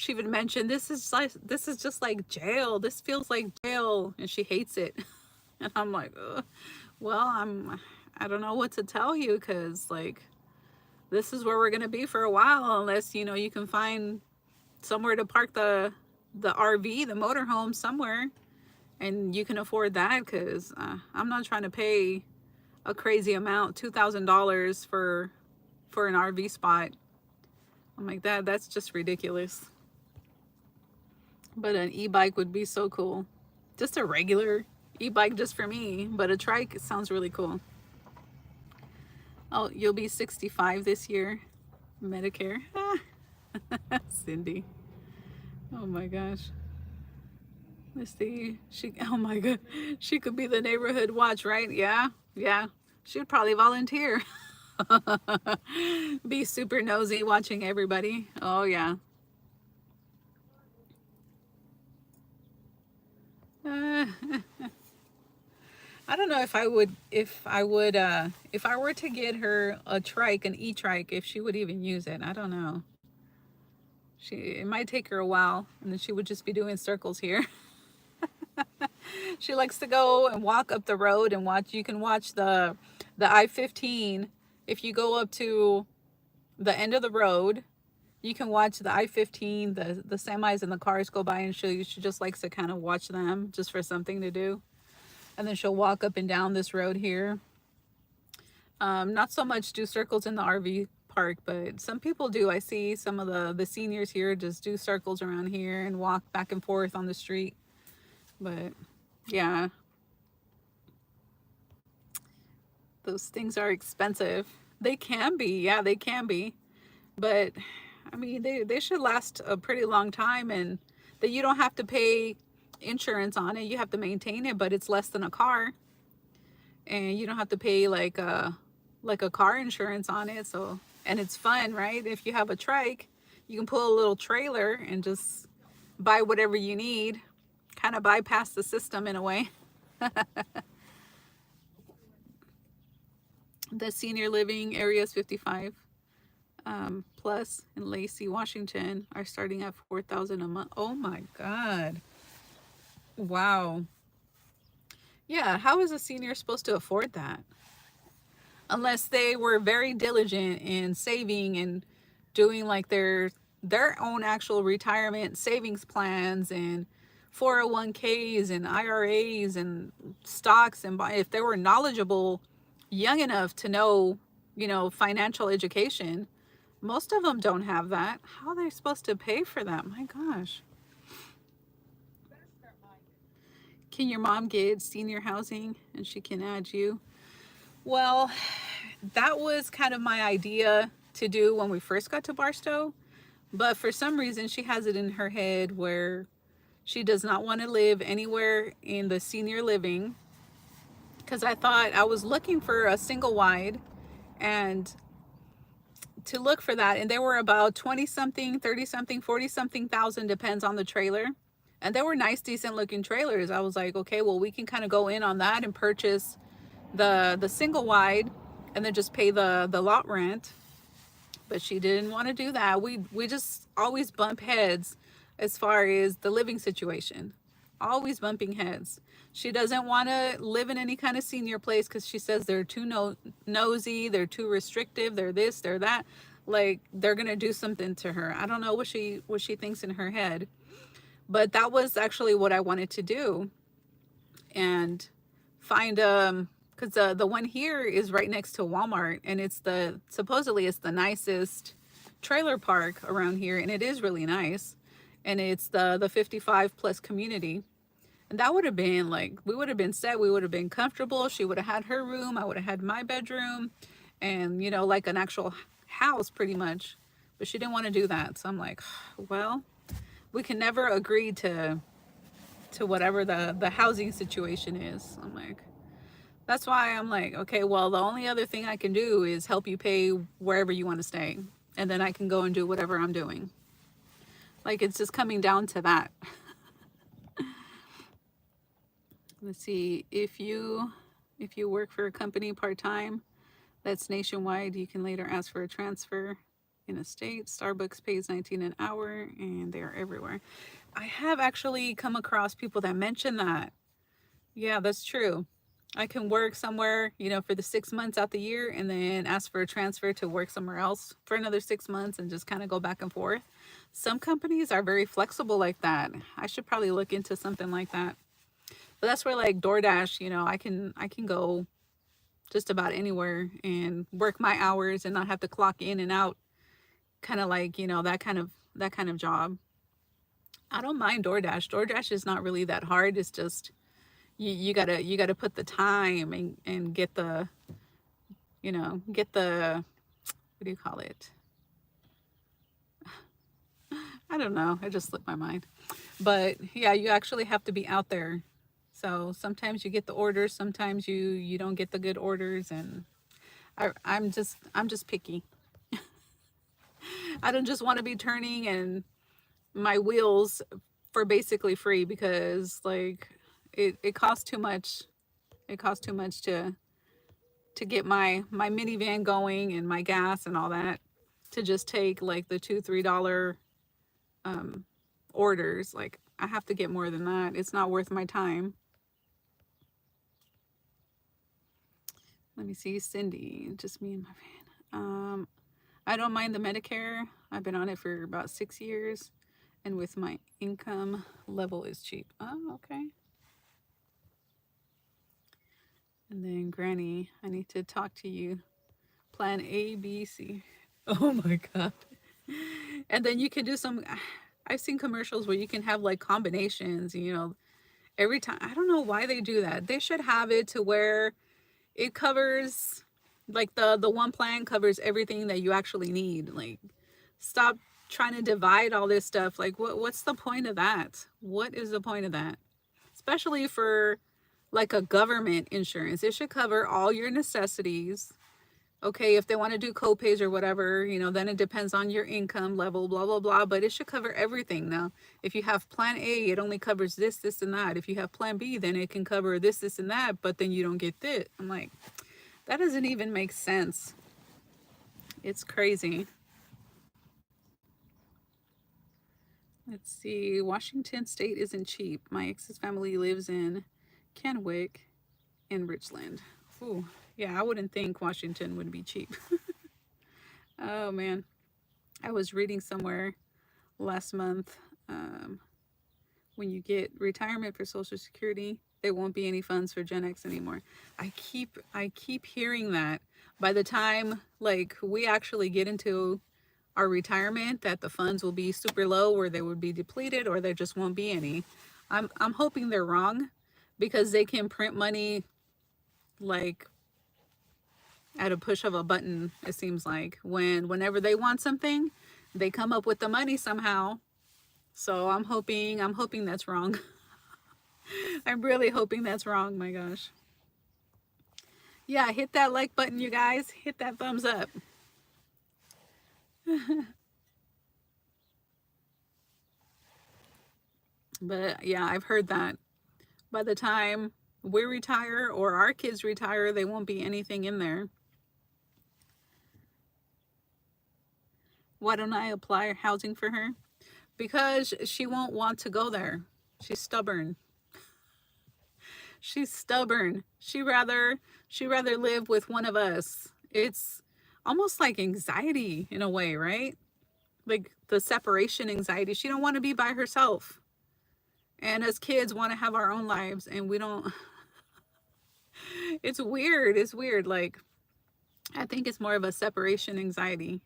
even mentioned, this is just like jail. This feels like jail, and she hates it. And I'm like, ugh. Well, I don't know what to tell you, because like this is where we're gonna be for a while, unless you can find somewhere to park the RV, the motorhome somewhere, and you can afford that. Because I'm not trying to pay a crazy amount, $2,000 for an RV spot. I'm like, that's just ridiculous. But an e-bike would be so cool. Just a regular e-bike just for me, but a trike sounds really cool. Oh, you'll be 65 this year. Medicare. Cindy. Oh my gosh. Let's see. Oh my God. She could be the neighborhood watch, right? Yeah. Yeah. She'd probably volunteer. Be super nosy watching everybody. Oh yeah. Uh, I don't know if I were to get her a trike, an e-trike, if she would even use it. I don't know. It might take her a while, and then she would just be doing circles here. She likes to go and walk up the road and watch. You can watch the I-15. If you go up to the end of the road, you can watch the I-15, the semis and the cars go by, and she just likes to kind of watch them just for something to do. And then she'll walk up and down this road here. Not so much do circles in the RV park, but some people do. I see some of the seniors here just do circles around here and walk back and forth on the street. But yeah. Those things are expensive. They can be, yeah, they can be. But I mean, they should last a pretty long time, and that you don't have to pay insurance on it. You have to maintain it, but it's less than a car, and you don't have to pay like a car insurance on it. So, and it's fun, right? If you have a trike, you can pull a little trailer and just buy whatever you need, kind of bypass the system in a way. The senior living areas 55 plus in Lacey, Washington are starting at 4,000 a month. Oh my God. Wow. Yeah, how is a senior supposed to afford that? Unless they were very diligent in saving and doing like their own actual retirement savings plans and 401ks and IRAs and stocks, and if they were knowledgeable young enough to know, financial education. Most of them don't have that. How are they supposed to pay for that? My gosh. Can your mom get senior housing and she can add you? Well, that was kind of my idea to do when we first got to Barstow. But for some reason, she has it in her head where she does not want to live anywhere in the senior living. Because I was looking for a single wide, and to look for that, and they were about 20 something, 30 something, 40 something thousand, depends on the trailer. And they were nice, decent looking trailers. I was like, okay, well, we can kind of go in on that and purchase the single wide and then just pay the lot rent. But she didn't want to do that. We just always bump heads as far as the living situation. Always bumping heads. She doesn't want to live in any kind of senior place because she says they're too nosy, they're too restrictive, they're this, they're that. Like they're gonna do something to her. I don't know what she thinks in her head. But that was actually what I wanted to do. And find because the one here is right next to Walmart, and it's supposedly it's the nicest trailer park around here, and it is really nice. And it's the 55 plus community. And that would have been like, we would have been set, we would have been comfortable. She would have had her room, I would have had my bedroom, and like an actual house pretty much. But she didn't want to do that. So I'm like, well, we can never agree to whatever the housing situation is. I'm like, that's why I'm like, okay, well, the only other thing I can do is help you pay wherever you want to stay, and then I can go and do whatever I'm doing. Like, it's just coming down to that. Let's see, if you work for a company part-time that's nationwide, you can later ask for a transfer in a state. Starbucks pays $19 an hour, and they are everywhere. I have actually come across people that mention that. Yeah, that's true. I can work somewhere, for the 6 months out the year, and then ask for a transfer to work somewhere else for another 6 months and just kind of go back and forth. Some companies are very flexible like that. I should probably look into something like that. But that's where like DoorDash, I can go just about anywhere and work my hours and not have to clock in and out, kind of like, that kind of job. I don't mind DoorDash. DoorDash is not really that hard. It's just you gotta put the time and get the get the, what do you call it? I don't know. I just slipped my mind. But yeah, you actually have to be out there. So sometimes you get the orders, sometimes you don't get the good orders, and I'm just picky. I don't just want to be turning and my wheels for basically free, because like it costs too much. It costs too much to get my minivan going and my gas and all that, to just take like the $2-3 orders. Like I have to get more than that. It's not worth my time. Let me see, Cindy, just me and my van. I don't mind the Medicare. I've been on it for about 6 years, and with my income level is cheap. Oh, okay. And then Granny, I need to talk to you. Plan A, B, C. Oh my God. And then you can do some, I've seen commercials where you can have like combinations, every time. I don't know why they do that. They should have it to where it covers Like the one plan covers everything that you actually need. Like, stop trying to divide all this stuff. Like, what's the point of that? What is the point of that? Especially for like a government insurance. It should cover all your necessities. Okay, if they want to do copays or whatever, you know, then it depends on your income level, blah, blah, blah. But it should cover everything. Now, if you have plan A, it only covers this, this, and that. If you have plan B, then it can cover this, this, and that, but then you don't get this. I'm like, that doesn't even make sense. It's crazy. Let's see. Washington State isn't cheap. My ex's family lives in Kennewick in Richland. Ooh, yeah, I wouldn't think Washington would be cheap. Oh man, I was reading somewhere last month, when you get retirement for Social Security, there won't be any funds for Gen X anymore. I keep hearing that. By the time like we actually get into our retirement, that the funds will be super low, or they would be depleted, or there just won't be any. I'm hoping they're wrong, because they can print money like at a push of a button. It seems like whenever they want something, they come up with the money somehow. So I'm hoping that's wrong. I'm really hoping that's wrong. My gosh. Yeah, hit that like button, you guys. Hit that thumbs up. But yeah, I've heard that by the time we retire or our kids retire, there won't be anything in there. Why don't I apply housing for her? Because she won't want to go there. She's stubborn. She's stubborn. She rather live with one of us. It's almost like anxiety in a way, right? Like the separation anxiety. She don't want to be by herself. And as kids want to have our own lives, and we don't. It's weird. It's weird. Like, I think it's more of a separation anxiety,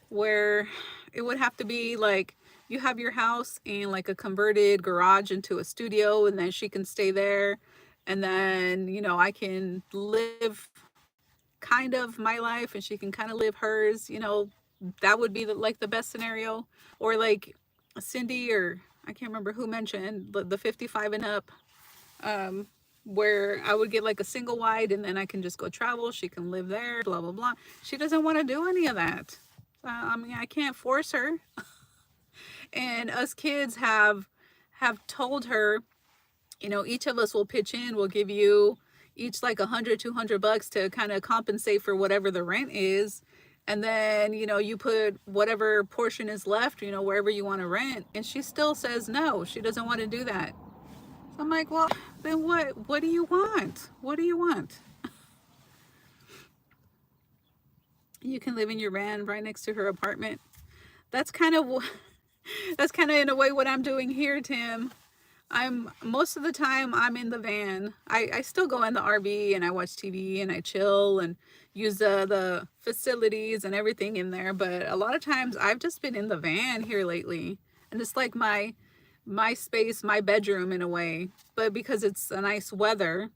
where it would have to be like you have your house and like a converted garage into a studio, and then she can stay there, and then, you know, I can live kind of my life and she can kind of live hers, you know. That would be like the best scenario. Or like Cindy, or I can't remember who mentioned the 55 and up, um where I would get like a single wide, and then I can just go travel, she can live there, blah blah blah. She doesn't want to do any of that. I mean, I can't force her. And us kids have told her, you know, each of us will pitch in, we'll give you each like 100 200 bucks to kind of compensate for whatever the rent is. And then, you know, you put whatever portion is left, you know, wherever you want to rent. And she still says no, she doesn't want to do that. So I'm like, well, then what do you want? What do you want? You can live in your van right next to her apartment. That's kind of that's kind of in a way what I'm doing here, Tim. I'm most of the time I'm in the van. I still go in the RV and I watch TV and I chill and use the facilities and everything in there. But a lot of times I've just been in the van here lately. And it's like my space, my bedroom in a way. But because it's a nice weather,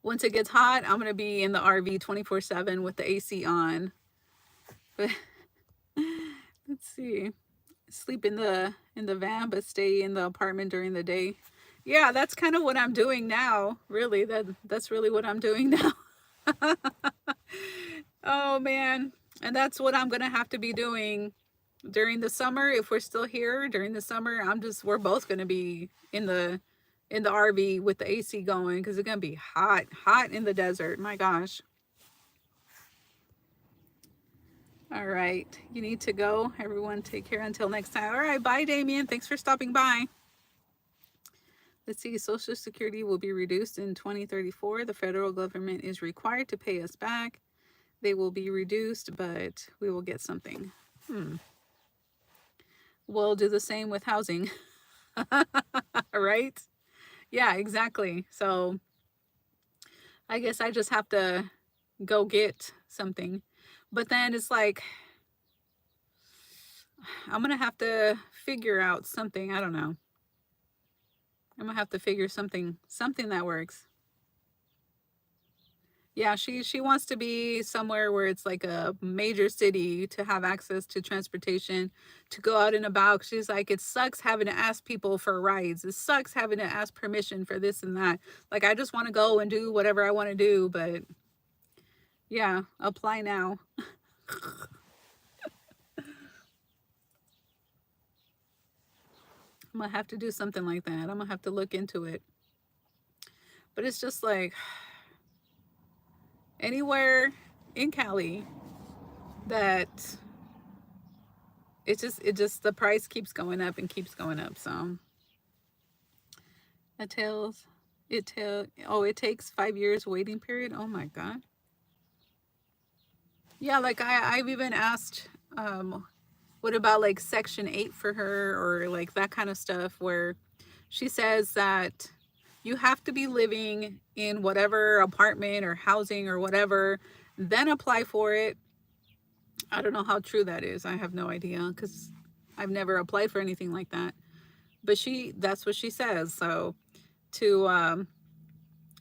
once it gets hot, I'm gonna be in the RV 24/7 with the AC on. But let's see. Sleep in the van but stay in the apartment during the day. Yeah, that's kind of what I'm doing now. Really, that's really what I'm doing now. Oh man. And that's what I'm gonna have to be doing during the summer. If we're still here during the summer, we're both gonna be in the RV with the AC going, because it's gonna be hot in the desert. My gosh. All right, you need to go. Everyone, take care until next time. All right, bye, Damien. Thanks for stopping by. Let's see. Social Security will be reduced in 2034. The federal government is required to pay us back. They will be reduced, but we will get something. We'll do the same with housing. Right? Yeah, exactly. So I guess I just have to go get something. But then it's like, I'm gonna have to figure out something. I don't know. I'm gonna have to figure something that works. Yeah, she wants to be somewhere where it's like a major city to have access to transportation, to go out and about. She's like, it sucks having to ask people for rides. It sucks having to ask permission for this and that. Like, I just want to go and do whatever I want to do, but yeah, apply now. I'm gonna have to do something like that. I'm gonna have to look into it. But it's just like anywhere in Cali that it just the price keeps going up and keeps going up. So it tells oh, it takes 5 years waiting period. Oh my God. Yeah, like I've even asked, what about like Section 8 for her, or like that kind of stuff, where she says that you have to be living in whatever apartment or housing or whatever, then apply for it. I don't know how true that is. I have no idea because I've never applied for anything like that. But that's what she says. So to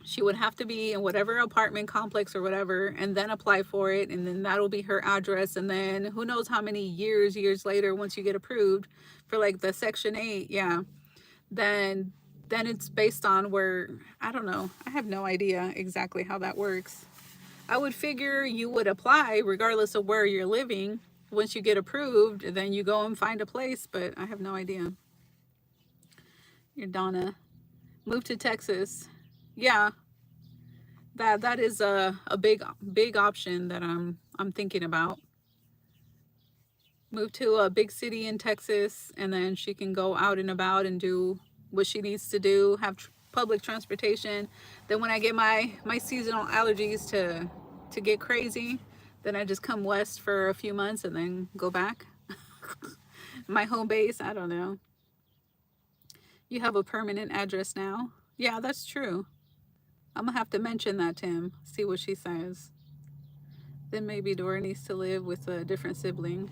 she would have to be in whatever apartment complex or whatever, and then apply for it, and then that'll be her address. And then who knows how many years later, once you get approved for like the Section 8, yeah, then it's based on where, I don't know, I have no idea exactly how that works. I would figure you would apply regardless of where you're living. Once you get approved, then you go and find a place, but I have no idea. You're Donna. Move to Texas. Yeah, that is a big option that I'm thinking about. Move to a big city in Texas, and then she can go out and about and do what she needs to do, have public transportation. Then when I get my seasonal allergies to get crazy, then I just come west for a few months and then go back. My home base, I don't know. You have a permanent address now. Yeah, that's true. I'm gonna have to mention that to him, see what she says. Then maybe Dora needs to live with a different sibling.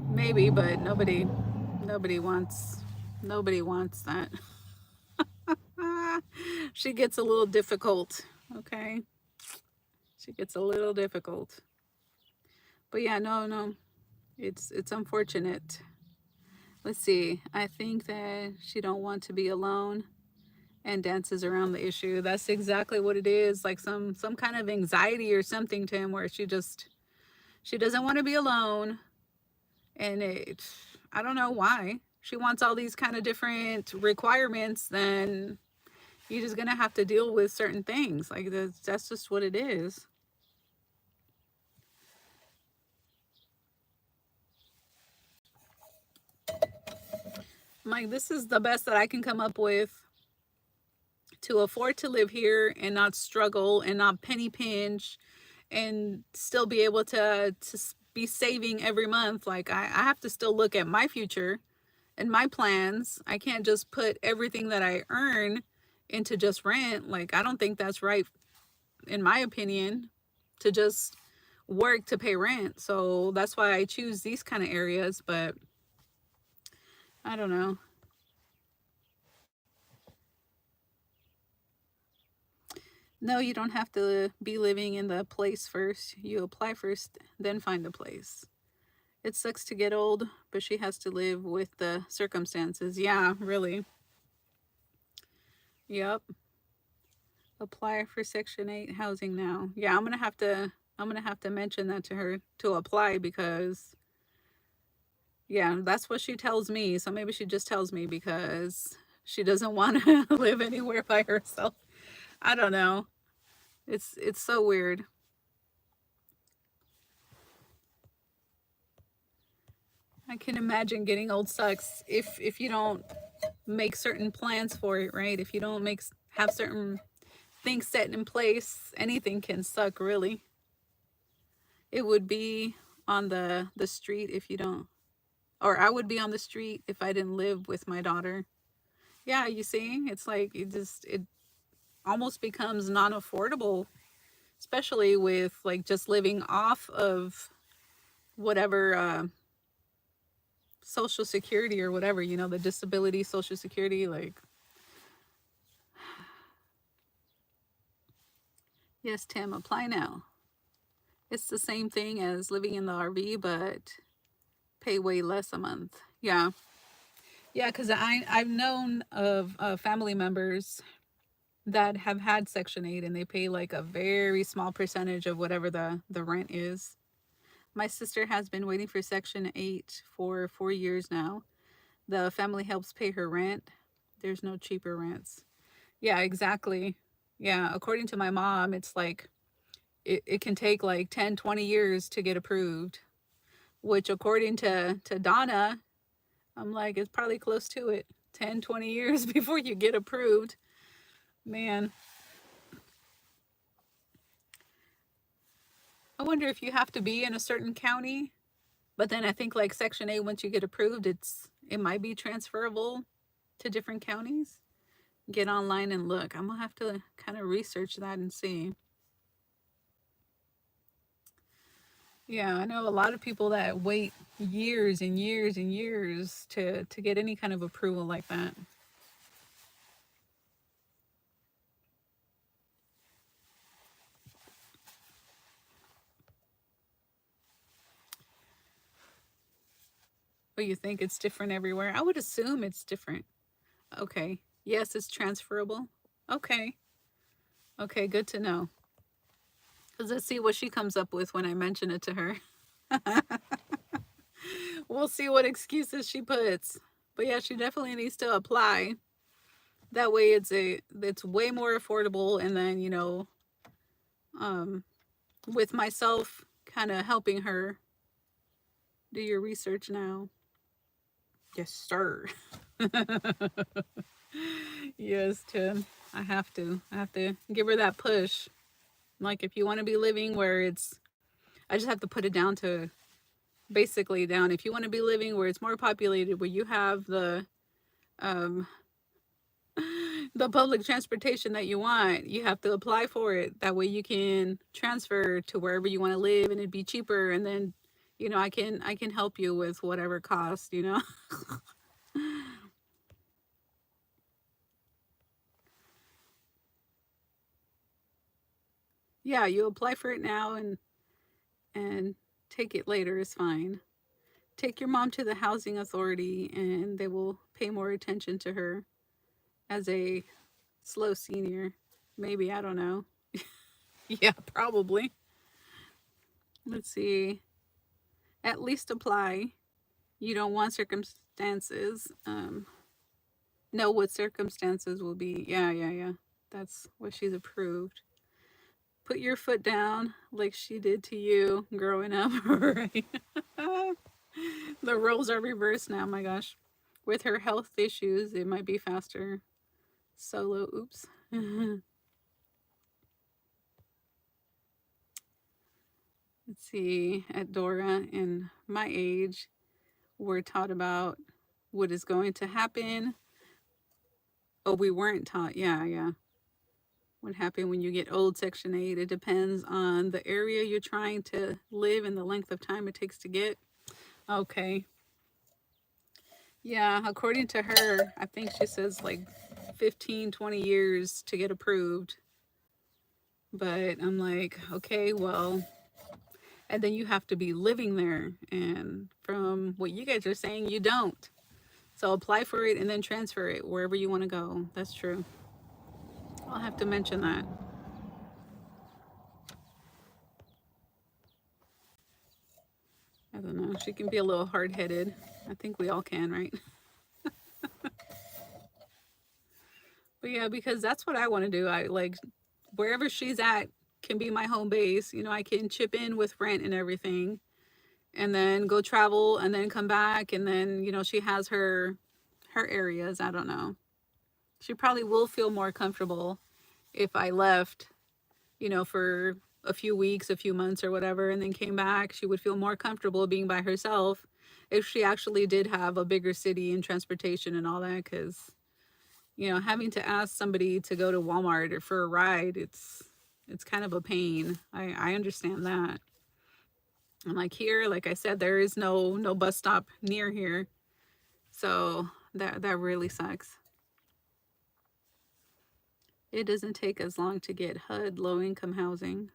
Maybe, but nobody wants that. She gets a little difficult. Okay, she gets a little difficult. But yeah, no, it's unfortunate. Let's see. I think that she don't want to be alone and dances around the issue. That's exactly what it is. Like some kind of anxiety or something to him, where she doesn't want to be alone, and I don't know why she wants all these kind of different requirements. Then you're just gonna have to deal with certain things. Like that's just what it is. I'm like, this is the best that I can come up with to afford to live here and not struggle and not penny pinch, and still be able to be saving every month. Like I have to still look at my future and my plans. I can't just put everything that I earn into just rent. Like, I don't think that's right, in my opinion, to just work to pay rent. So that's why I choose these kind of areas. But I don't know. No, you don't have to be living in the place first. You apply first, then find a place. It sucks to get old, but she has to live with the circumstances. Yeah, really. Yep. Apply for Section 8 housing now. Yeah, I'm gonna have to mention that to her to apply, because yeah, that's what she tells me. So maybe she just tells me because she doesn't want to live anywhere by herself. I don't know. It's so weird. I can imagine getting old sucks if you don't make certain plans for it, right? If you don't have certain things set in place, anything can suck, really. It would be on the street if you don't, or I would be on the street if I didn't live with my daughter. Yeah, you see, it's like it almost becomes non-affordable, especially with like just living off of whatever social security or whatever, the disability social security. Like, Yes, Tim, apply now. It's the same thing as living in the RV, but pay way less a month. Yeah. Yeah, because I've known of family members that have had Section 8 and they pay like a very small percentage of whatever the rent is. My sister has been waiting for Section 8 for 4 years now. The family helps pay her rent. There's no cheaper rents. Yeah, exactly. Yeah, according to my mom, it's like it can take like 10, 20 years to get approved, which according to Donna, I'm like, it's probably close to it. 10, 20 years before you get approved. Man, I wonder if you have to be in a certain county. But then I think like Section 8, once you get approved, it might be transferable to different counties. Get online and look. I'm gonna have to kind of research that and see. Yeah, I know a lot of people that wait years and years and years to get any kind of approval like that. But you think it's different everywhere? I would assume it's different. Okay. Yes, it's transferable. Okay. Okay, good to know. Because let's see what she comes up with when I mention it to her. We'll see what excuses she puts. But yeah, she definitely needs to apply. That way it's way more affordable, and then, um with myself kind of helping her do your research now. Yes, sir. Yes, Tim. I have to give her that push. Like, if you want to be living where I just have to put it down to basically down. If you want to be living where it's more populated, where you have um, the public transportation that you want, you have to apply for it. That way you can transfer to wherever you want to live and it'd be cheaper. And then, I can help you with whatever cost. Yeah, you apply for it now and take it later is fine. Take your mom to the housing authority and they will pay more attention to her as a slow senior. Maybe, I don't know. Yeah, probably. Let's see. At least apply. You don't want circumstances. Know what circumstances will be. Yeah, yeah, yeah. That's what she's approved. Put your foot down like she did to you growing up, right? The roles are reversed now, my gosh. With her health issues, it might be faster. Solo, oops. Let's see. At Dora and my age, we're taught about what is going to happen. Oh, we weren't taught. Yeah, yeah. What happened when you get old, Section 8? It depends on the area you're trying to live and the length of time it takes to get. Okay. Yeah, according to her, I think she says like 15, 20 years to get approved. But I'm like, okay, well, and then you have to be living there. And from what you guys are saying, you don't. So apply for it and then transfer it wherever you want to go. That's true. I'll have to mention that. I don't know. She can be a little hard headed. I think we all can, right? But yeah, because that's what I want to do. I like wherever she's at can be my home base. I can chip in with rent and everything and then go travel and then come back. And then, she has her areas. I don't know. She probably will feel more comfortable if I left, for a few weeks, a few months or whatever, and then came back. She would feel more comfortable being by herself if she actually did have a bigger city and transportation and all that. Because, having to ask somebody to go to Walmart or for a ride, it's kind of a pain. I understand that. And like here, like I said, there is no bus stop near here. So that really sucks. It doesn't take as long to get HUD, low income housing.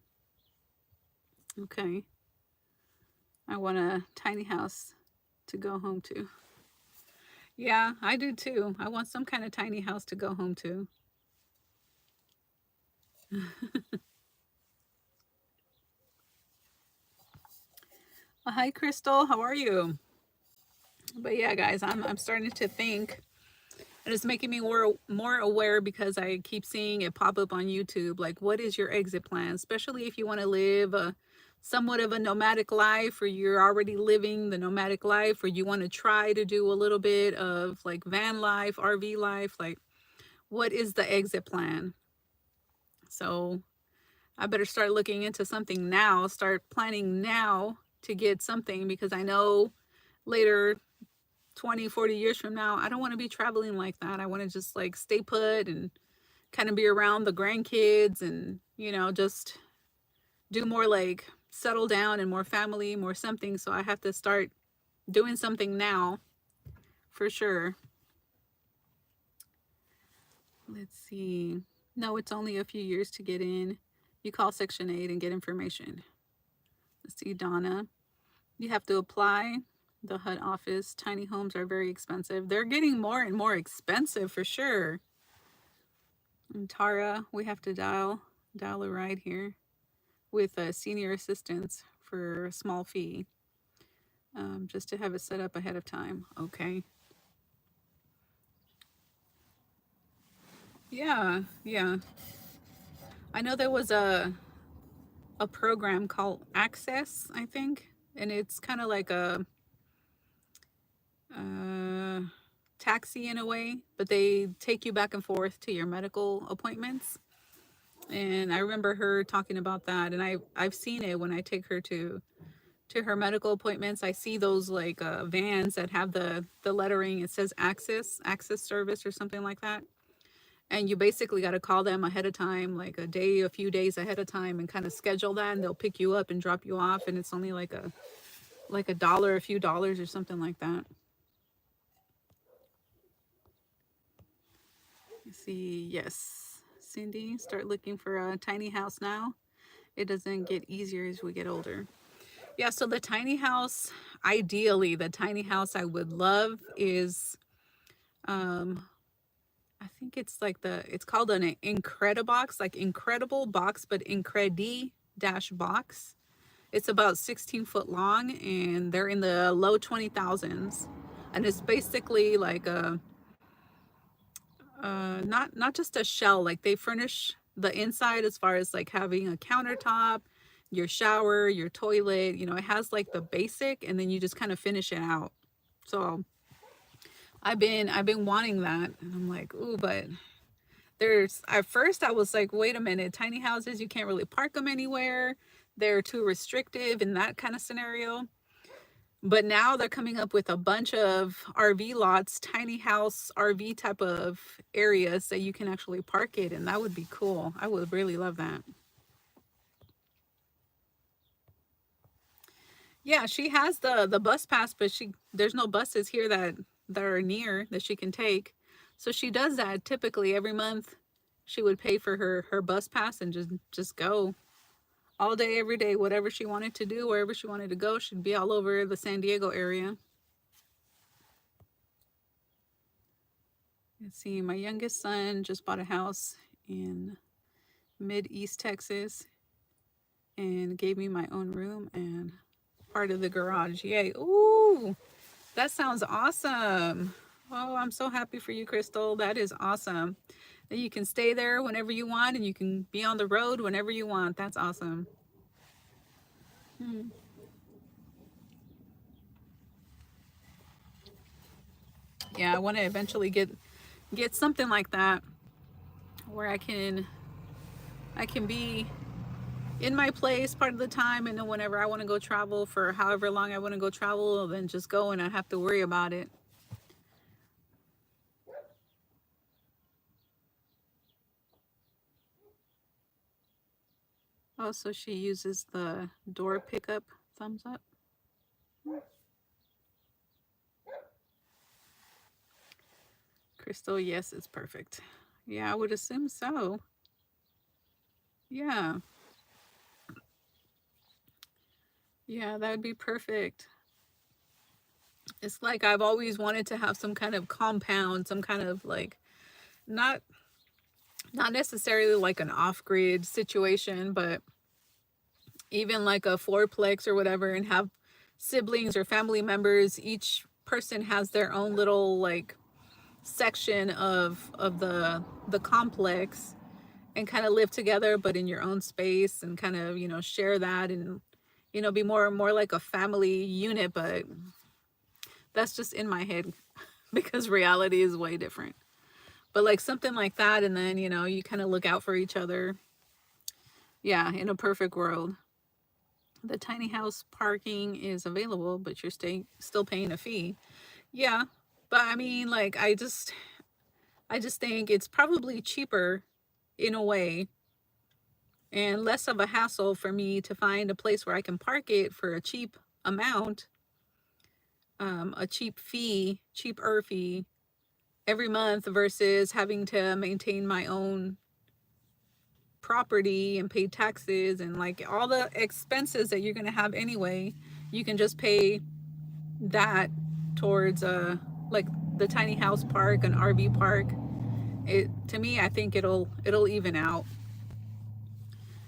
Okay. I want a tiny house to go home to. Yeah, I do too. I want some kind of tiny house to go home to. Hi, Crystal. How are you? But yeah, guys, I'm starting to think, and it's making me more aware because I keep seeing it pop up on YouTube. Like, what is your exit plan? Especially if you want to live a somewhat of a nomadic life, or you're already living the nomadic life, or you want to try to do a little bit of like van life, RV life. Like, what is the exit plan? So I better start looking into something now, start planning now to get something, because I know later, 20, 40 years from now, I don't want to be traveling like that. I want to just like stay put and kind of be around the grandkids and, you know, just do more like settle down and more family, more something. So I have to start doing something now for sure. Let's see. No, it's only a few years to get in. You call Section 8 and get information. Let's see, Donna. You have to apply. The HUD office. Tiny homes are very expensive. They're getting more and more expensive for sure. And Tara, we have to dial a ride here with a senior assistance for a small fee, just to have it set up ahead of time. Okay. Yeah, yeah. I know there was a program called Access, I think, and it's kind of like a uh, taxi in a way, but they take you back and forth to your medical appointments. And I remember her talking about that, and I've seen it when I take her to her medical appointments. I see those like vans that have the lettering. It says access service or something like that. And you basically got to call them ahead of time, like a few days ahead of time, and kind of schedule that, and they'll pick you up and drop you off, and it's only like a dollar, a few dollars or something like that. Let's see. Yes, Cindy, start looking for a tiny house now. It doesn't get easier as we get older. Yeah, so the tiny house, ideally, the tiny house I would love is, um, I think it's like it's called an Incredibox, like Incredible Box, but Incredi dash box. It's about 16 foot long, and they're in the low 20,000s. And it's basically like not just a shell, like they furnish the inside as far as like having a countertop, your shower, your toilet, you know, it has like the basic, and then you just kind of finish it out. So I've been wanting that, and I'm like, ooh, but there's, at first I was like, wait a minute, tiny houses, you can't really park them anywhere, they're too restrictive in that kind of scenario. But now they're coming up with a bunch of RV lots, tiny house RV type of areas that you can actually park it, and that would be cool. I would really love that. Yeah, she has the bus pass, but there's no buses here that are near that she can take. So she does that typically every month. She would pay for her bus pass and just go all day, every day, whatever she wanted to do, wherever she wanted to go. She'd be all over the San Diego area. Let's see, my youngest son just bought a house in mid-east Texas and gave me my own room and part of the garage. Yay. Ooh, that sounds awesome. Oh, I'm so happy for you, Crystal. That is awesome. That you can stay there whenever you want, and you can be on the road whenever you want. That's awesome. Hmm. Yeah, I want to eventually get something like that where I can be in my place part of the time, and then whenever I want to go travel for however long I want to go travel, then just go and I have to worry about it. Also, she uses the door pickup. Thumbs up. Crystal, yes, it's perfect. Yeah, I would assume so. Yeah. Yeah, that would be perfect. It's like I've always wanted to have some kind of compound, some kind of like not not necessarily like an off-grid situation, but even like a fourplex or whatever, and have siblings or family members. Each person has their own little like section of the complex, and kind of live together but in your own space, and kind of, share that, and be more like a family unit. But that's just in my head because reality is way different. But like something like that, and then you kind of look out for each other. Yeah, in a perfect world. The tiny house parking is available, but you're still paying a fee. Yeah, but I mean, like, I just think it's probably cheaper in a way, and less of a hassle for me to find a place where I can park it for a cheap amount, a cheaper fee every month, versus having to maintain my own property and pay taxes and like all the expenses that you're going to have anyway. You can just pay that towards like the tiny house park, an RV park. It, to me, I think it'll even out.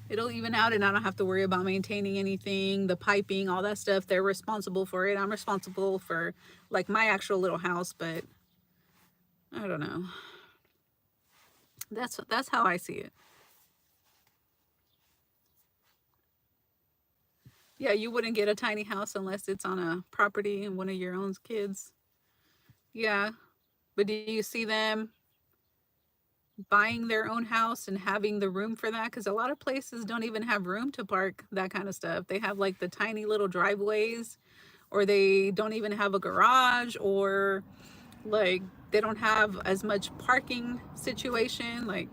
It'll even out, and I don't have to worry about maintaining anything, the piping, all that stuff. They're responsible for it. I'm responsible for like my actual little house, but I don't know. That's how I see it. Yeah, you wouldn't get a tiny house unless it's on a property and one of your own kids. Yeah, but do you see them buying their own house and having the room for that? Because a lot of places don't even have room to park that kind of stuff. They have like the tiny little driveways, or they don't even have a garage, or like they don't have as much parking situation. Like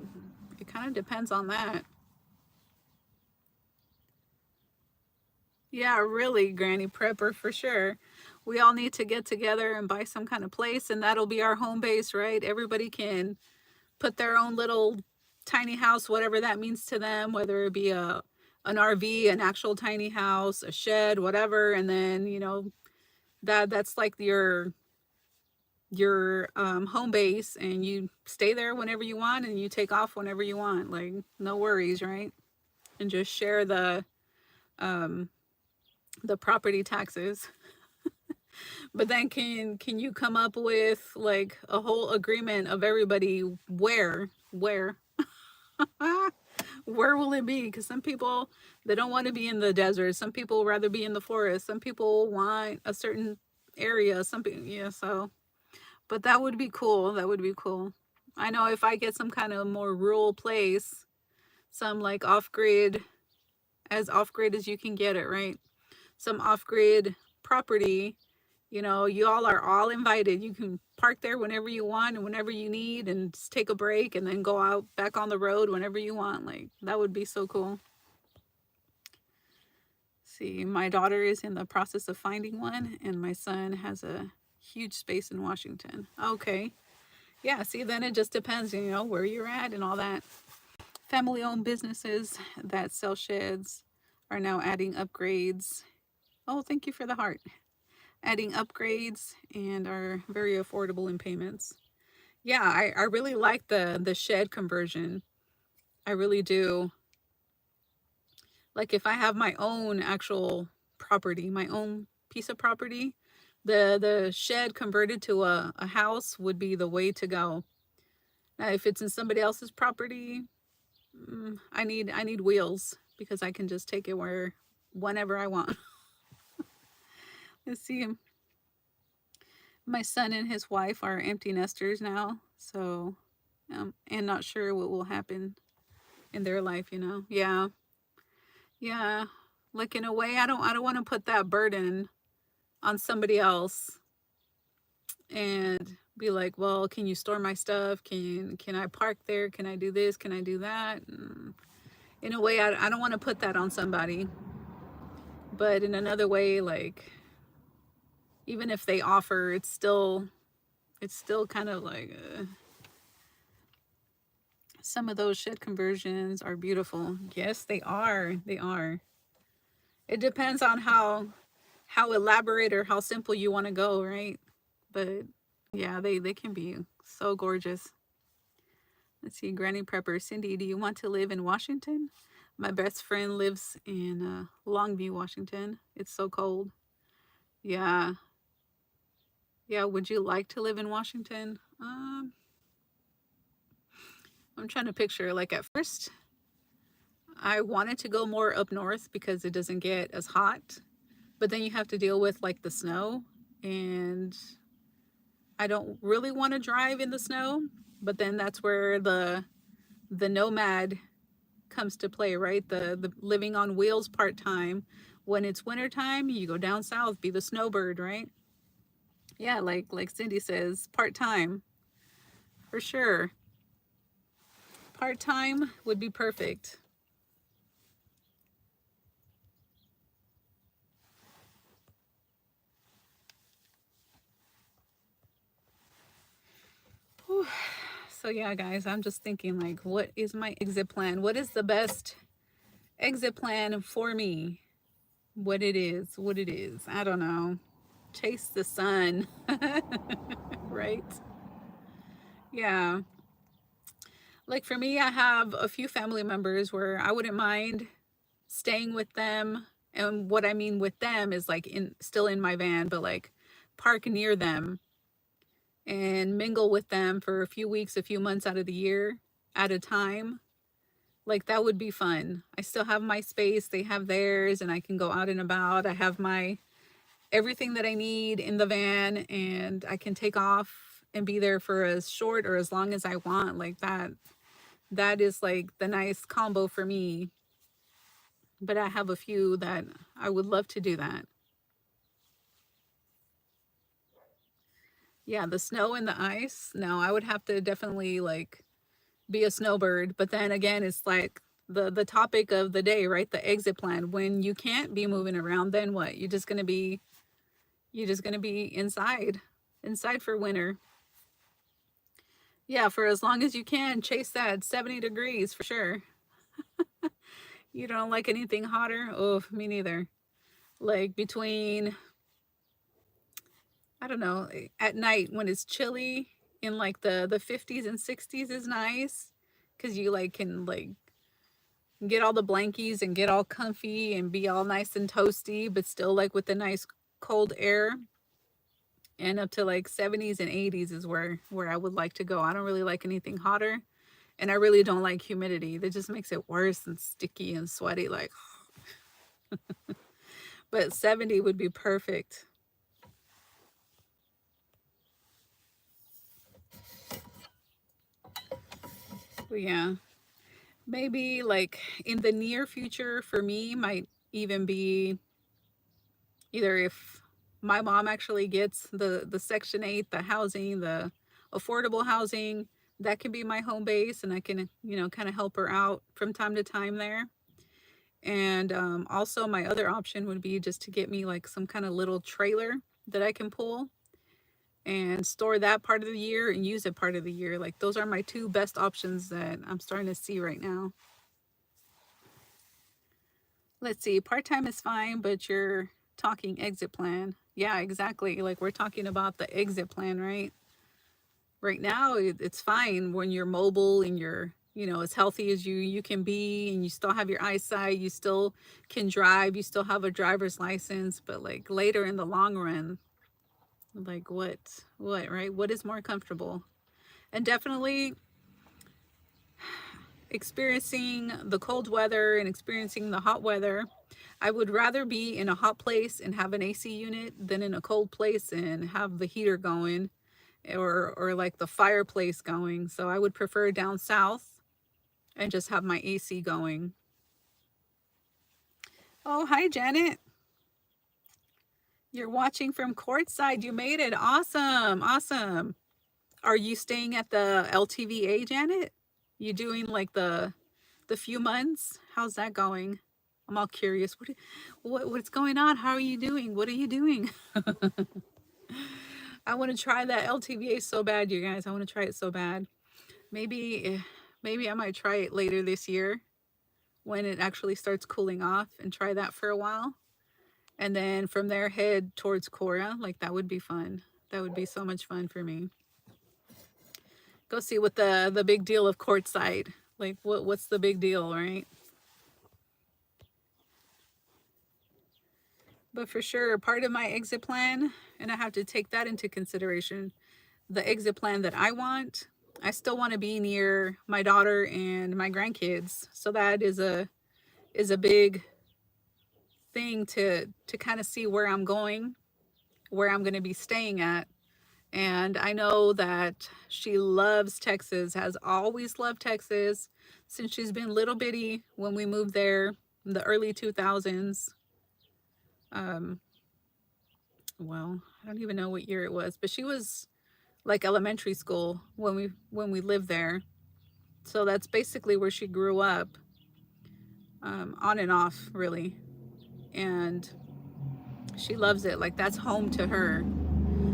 it kind of depends on that. Yeah, really, Granny Prepper, for sure. We all need to get together and buy some kind of place, and that'll be our home base, right? Everybody can put their own little tiny house, whatever that means to them, whether it be an RV, an actual tiny house, a shed, whatever. And then, that's like your home base, and you stay there whenever you want, and you take off whenever you want. Like no worries, right? And just share um the property taxes. But then can you come up with like a whole agreement of everybody where where will it be? Because some people, they don't want to be in the desert. Some people rather be in the forest. Some people want a certain area. Some people, yeah. So, but that would be cool. That would be cool. I know if I get some kind of more rural place, some like off grid as you can get it, right? Some off grid property. You all are all invited. You can park there whenever you want and whenever you need, and just take a break and then go out back on the road whenever you want. Like that would be so cool. See, my daughter is in the process of finding one, and my son has a huge space in Washington. Okay. Yeah, see, then it just depends, where you're at and all that. Family owned businesses that sell sheds are now adding upgrades. Oh, thank you for the heart. Adding upgrades, and are very affordable in payments. Yeah, I really like the shed conversion. I really do. Like if I have my own actual property, my own piece of property, the shed converted to a house would be the way to go. Now, if it's in somebody else's property, I need wheels, because I can just take it whenever I want. Let's see. My son and his wife are empty nesters now, so and not sure what will happen in their life. Yeah, yeah. Like in a way, I don't want to put that burden on somebody else and be like, well, can you store my stuff? Can I park there? Can I do this? Can I do that? In a way, I don't want to put that on somebody. But in another way, like even if they offer, it's still kind of like Some of those shed conversions are beautiful. Yes, they are. They are. It depends on how elaborate or how simple you want to go, right? But yeah, they can be so gorgeous. Let's see, Granny Prepper. Cindy, do you want to live in Washington? My best friend lives in Longview, Washington. It's so cold. Yeah. Yeah, would you like to live in Washington? I'm trying to picture, like at first I wanted to go more up north because it doesn't get as hot, but then you have to deal with like the snow, and I don't really want to drive in the snow. But then that's where the Nomad comes to play, right? The living on wheels part-time. When it's wintertime, you go down south, be the snowbird, right? Yeah, like Cindy says, part-time for sure. Part-time would be perfect. Whew. So yeah, guys, I'm just thinking like, what is my exit plan? What is the best exit plan for me? What it is, what it is. I don't know. Chase the sun. Right? Yeah. Like for me, I have a few family members where I wouldn't mind staying with them. And what I mean with them is like in still in my van, but like park near them and mingle with them for a few weeks, a few months out of the year at a time. Like that would be fun. I still have my space, they have theirs, and I can go out and about. I have my everything that I need in the van, and I can take off and be there for as short or as long as I want. Like that is like the nice combo for me. But I have a few that I would love to do that. Yeah, the snow and the ice. No, I would have to definitely like be a snowbird. But then again, it's like the topic of the day, right? The exit plan. When you can't be moving around, then what? You're just gonna be inside for winter. Yeah, for as long as you can, chase that 70 degrees for sure. You don't like anything hotter? Oh, me neither. Like between, I don't know, at night when it's chilly in like the 50s and 60s is nice because you like can like get all the blankies and get all comfy and be all nice and toasty, but still like with the nice cold air. And up to like 70s and 80s is where I would like to go. I don't really like anything hotter, and I really don't like humidity. That just makes it worse and sticky and sweaty like. But 70 would be perfect. But yeah, maybe like in the near future for me might even be either if my mom actually gets the Section 8, the housing, the affordable housing, that can be my home base, and I can, kind of help her out from time to time there. And also my other option would be just to get me like some kind of little trailer that I can pull and store that part of the year and use it part of the year. Like those are my two best options that I'm starting to see right now. Let's see, part-time is fine, but you're talking exit plan. Yeah, exactly. Like we're talking about the exit plan, right? Right now, it's fine when you're mobile and you're, as healthy as you can be, and you still have your eyesight, you still can drive, you still have a driver's license. But like later in the long run, like what, right? What is more comfortable? And definitely experiencing the cold weather and experiencing the hot weather. I would rather be in a hot place and have an AC unit than in a cold place and have the heater going, or like the fireplace going. So I would prefer down south and just have my AC going. Oh, hi Janet. You're watching from courtside. You made it. Awesome. Awesome. Are you staying at the LTVA, Janet? You doing like the few months? How's that going? I'm all curious. What's going on? How are you doing? What are you doing? I want to try that LTVA so bad, you guys. I want to try it so bad. Maybe Maybe I might try it later this year when it actually starts cooling off and try that for a while. And then from there head towards Cora. Like that would be fun. That would be so much fun for me. Go see what the big deal of courtside. Like what's the big deal, right? But for sure, part of my exit plan, and I have to take that into consideration, the exit plan that I want, I still want to be near my daughter and my grandkids. So that is a big thing to kind of see where I'm going, where I'm going to be staying at. And I know that she loves Texas, has always loved Texas since she's been little bitty when we moved there in the early 2000s. Um, well, I don't even know what year it was, but she was like elementary school when we lived there. So that's basically where she grew up, on and off, really. And she loves it. Like that's home to her.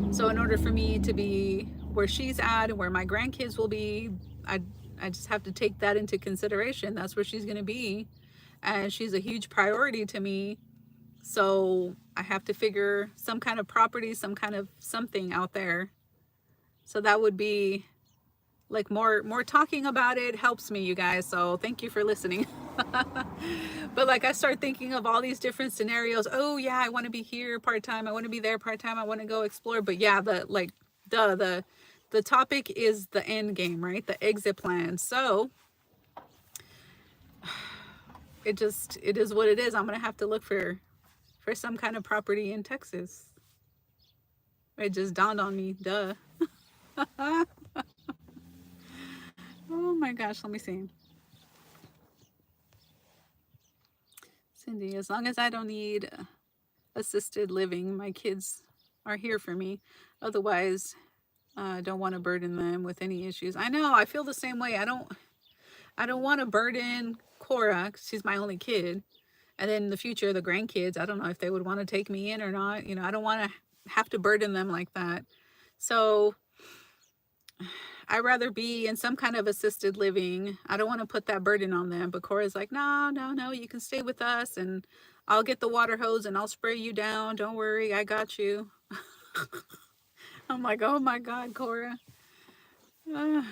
So in order for me to be where she's at and where my grandkids will be, I I just have to take that into consideration. That's where she's going to be, and she's a huge priority to me. So I have to figure some kind of property, some kind of something out there. So that would be like more talking about it helps me, you guys. So thank you for listening. But like I start thinking of all these different scenarios. Oh yeah, I want to be here part-time, I want to be there part-time, I want to go explore. But yeah, the topic is the end game, right? The exit plan. So it is what it is. I'm gonna have to look for some kind of property in Texas. It just dawned on me. Duh. Oh my gosh, let me see. Cindy, as long as I don't need assisted living, my kids are here for me. Otherwise, I don't want to burden them with any issues. I know, I feel the same way. I don't want to burden Cora, 'cause she's my only kid. And then in the future, the grandkids, I don't know if they would want to take me in or not. You know, I don't want to have to burden them like that. So I'd rather be in some kind of assisted living. I don't want to put that burden on them. But Cora's like, no, no, no, you can stay with us and I'll get the water hose and I'll spray you down. Don't worry, I got you. I'm like, oh my God, Cora. Uh,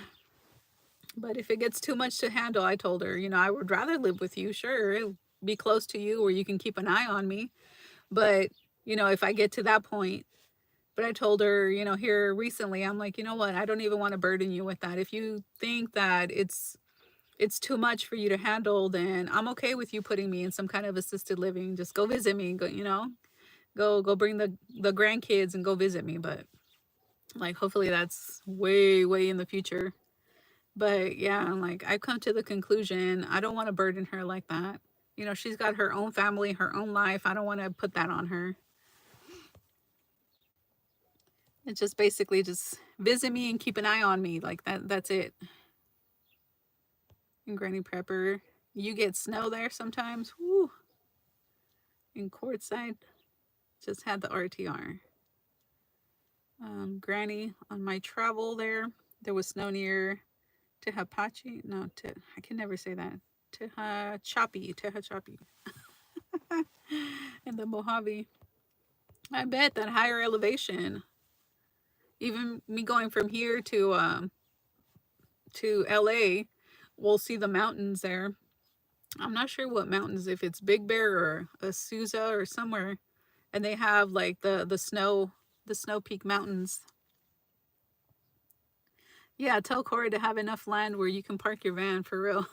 but if it gets too much to handle, I told her, you know, I would rather live with you. Sure, it'll be close to you where you can keep an eye on me. But, you know, if I get to that point, but I told her, you know, here recently, I'm like, you know what? I don't even want to burden you with that. If you think that it's too much for you to handle, then I'm okay with you putting me in some kind of assisted living. Just go visit me, go, you know, go bring the grandkids and go visit me. But like hopefully that's way in the future. But yeah, I'm like I've come to the conclusion I don't want to burden her like that. You know, she's got her own family, her own life. I don't want to put that on her. It's just basically just visit me and keep an eye on me. Like that's it. And Granny Prepper, you get snow there sometimes. Woo. In Courtside, just had the RTR. Granny, on my travel there was snow near Tehachapi. No, I can never say that. Tehachapi. And the Mojave. I bet that higher elevation, even me going from here to LA, we'll see the mountains there. I'm not sure what mountains, if it's Big Bear or Azusa or somewhere, and they have like the Snow Peak Mountains. Yeah, tell Corey to have enough land where you can park your van for real.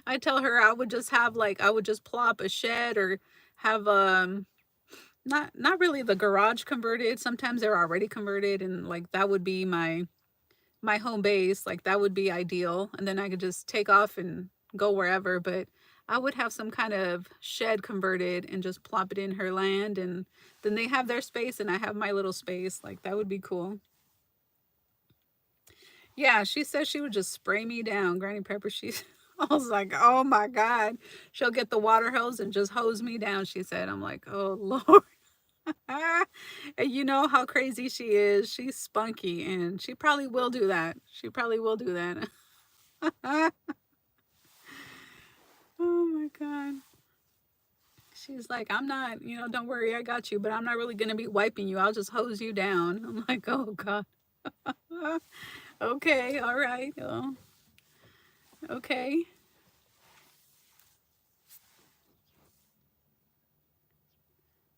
I tell her I would just have like I would just plop a shed or have not really the garage converted. Sometimes they're already converted and like that would be my home base. Like that would be ideal. And then I could just take off and go wherever, but I would have some kind of shed converted and just plop it in her land and then they have their space and I have my little space. Like that would be cool. Yeah, she says she would just spray me down, Granny Pepper. She's I was like, oh my God. She'll get the water hose and just hose me down, she said. I'm like, oh Lord. And you know how crazy she is. She's spunky and she probably will do that. She probably will do that. Oh my God. She's like, I'm not, don't worry, I got you, but I'm not really going to be wiping you. I'll just hose you down. I'm like, oh God. Okay, all right. Oh, okay.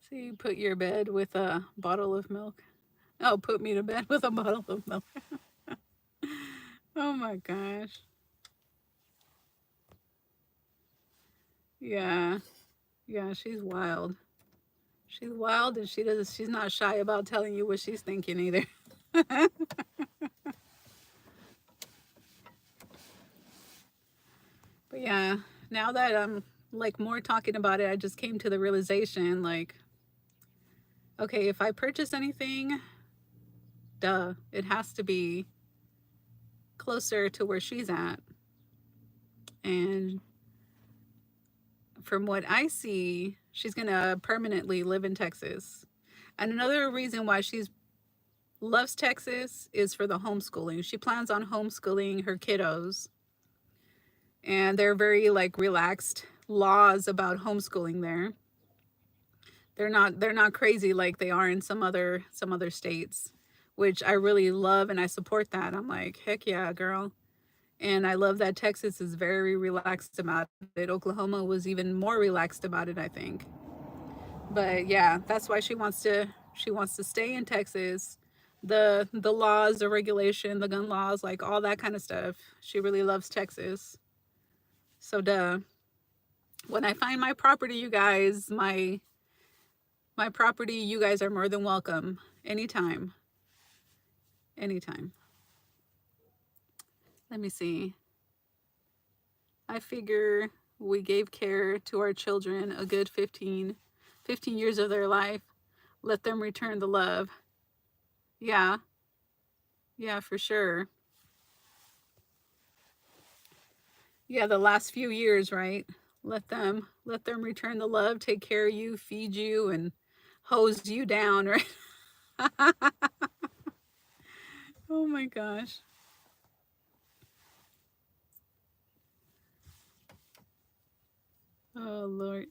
So you put your bed with a bottle of milk. Oh, put me to bed with a bottle of milk. Oh my gosh. Yeah. Yeah, she's wild. She's wild and she's not shy about telling you what she's thinking either. But yeah, now that I'm like more talking about it, I just came to the realization like, okay, if I purchase anything, duh, it has to be closer to where she's at. And from what I see, she's going to permanently live in Texas. And another reason why she's loves Texas is for the homeschooling. She plans on homeschooling her kiddos. And they're very like relaxed laws about homeschooling there. They're not crazy like they are in some other states, which I really love and I support that. I'm like, heck yeah, girl. And I love that Texas is very relaxed about it. Oklahoma was even more relaxed about it, I think. But yeah, that's why she wants to stay in Texas. The laws, the regulation, the gun laws, like all that kind of stuff. She really loves Texas. So duh. When I find my property, you guys, my property, you guys are more than welcome. Anytime. Anytime. Let me see. I figure we gave care to our children a good 15 years of their life. Let them return the love. Yeah. Yeah, for sure. Yeah, the last few years, right? Let them return the love, take care of you, feed you and hose you down, right? Oh my gosh. Oh Lord.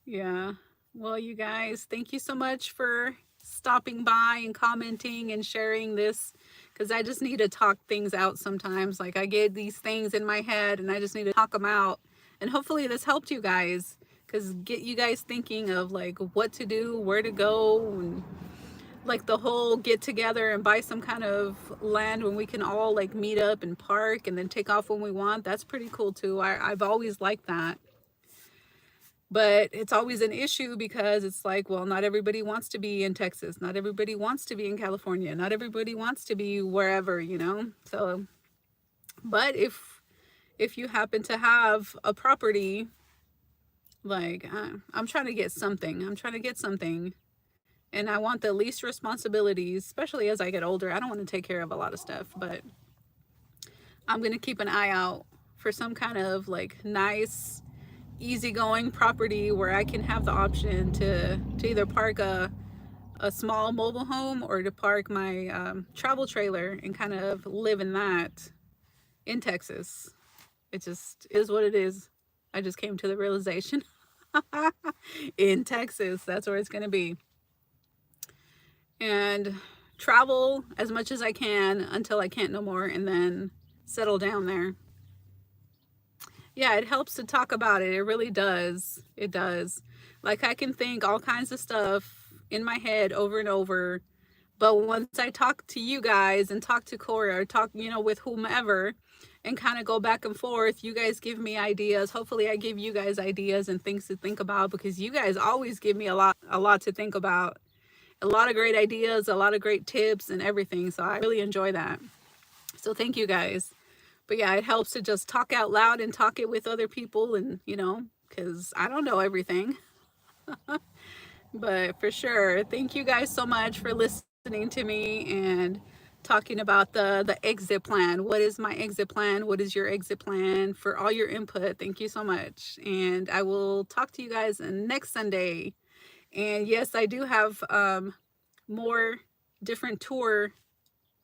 Yeah. Well, you guys, thank you so much for stopping by and commenting and sharing this because I just need to talk things out sometimes. Like, I get these things in my head and I just need to talk them out. And hopefully, this helped you guys because get you guys thinking of like what to do, where to go, and like the whole get together and buy some kind of land when we can all like meet up and park and then take off when we want. That's pretty cool too. I've always liked that. But it's always an issue because it's like, well, not everybody wants to be in Texas. Not everybody wants to be in California. Not everybody wants to be wherever. So, but if you happen to have a property, like I'm trying to get something. I'm trying to get something. And I want the least responsibilities, especially as I get older. I don't want to take care of a lot of stuff, but I'm going to keep an eye out for some kind of like nice easygoing property where I can have the option to either park a small mobile home or to park my travel trailer and kind of live in that in Texas. It just is what it is. I just came to the realization in Texas, that's where it's going to be. And travel as much as I can until I can't no more and then settle down there. Yeah, it helps to talk about it. It really does. It does. Like, I can think all kinds of stuff in my head over and over. But once I talk to you guys and talk to Cora or talk, with whomever and kind of go back and forth, you guys give me ideas. Hopefully I give you guys ideas and things to think about because you guys always give me a lot to think about. A lot of great ideas, a lot of great tips and everything. So I really enjoy that. So thank you guys. But yeah, it helps to just talk out loud and talk it with other people and, because I don't know everything. But for sure, thank you guys so much for listening to me and talking about the exit plan. What is my exit plan? What is your exit plan? For all your input, thank you so much. And I will talk to you guys next Sunday. And yes, I do have more different tour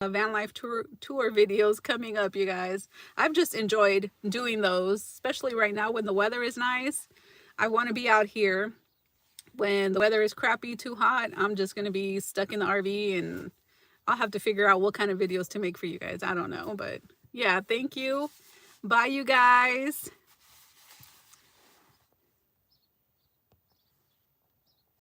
van life tour videos coming up, you guys. I've just enjoyed doing those, especially right now when the weather is nice. I want to be out here. When the weather is crappy, too hot, I'm just going to be stuck in the RV, and I'll have to figure out what kind of videos to make for you guys. I don't know, but yeah, thank you. Bye, you guys.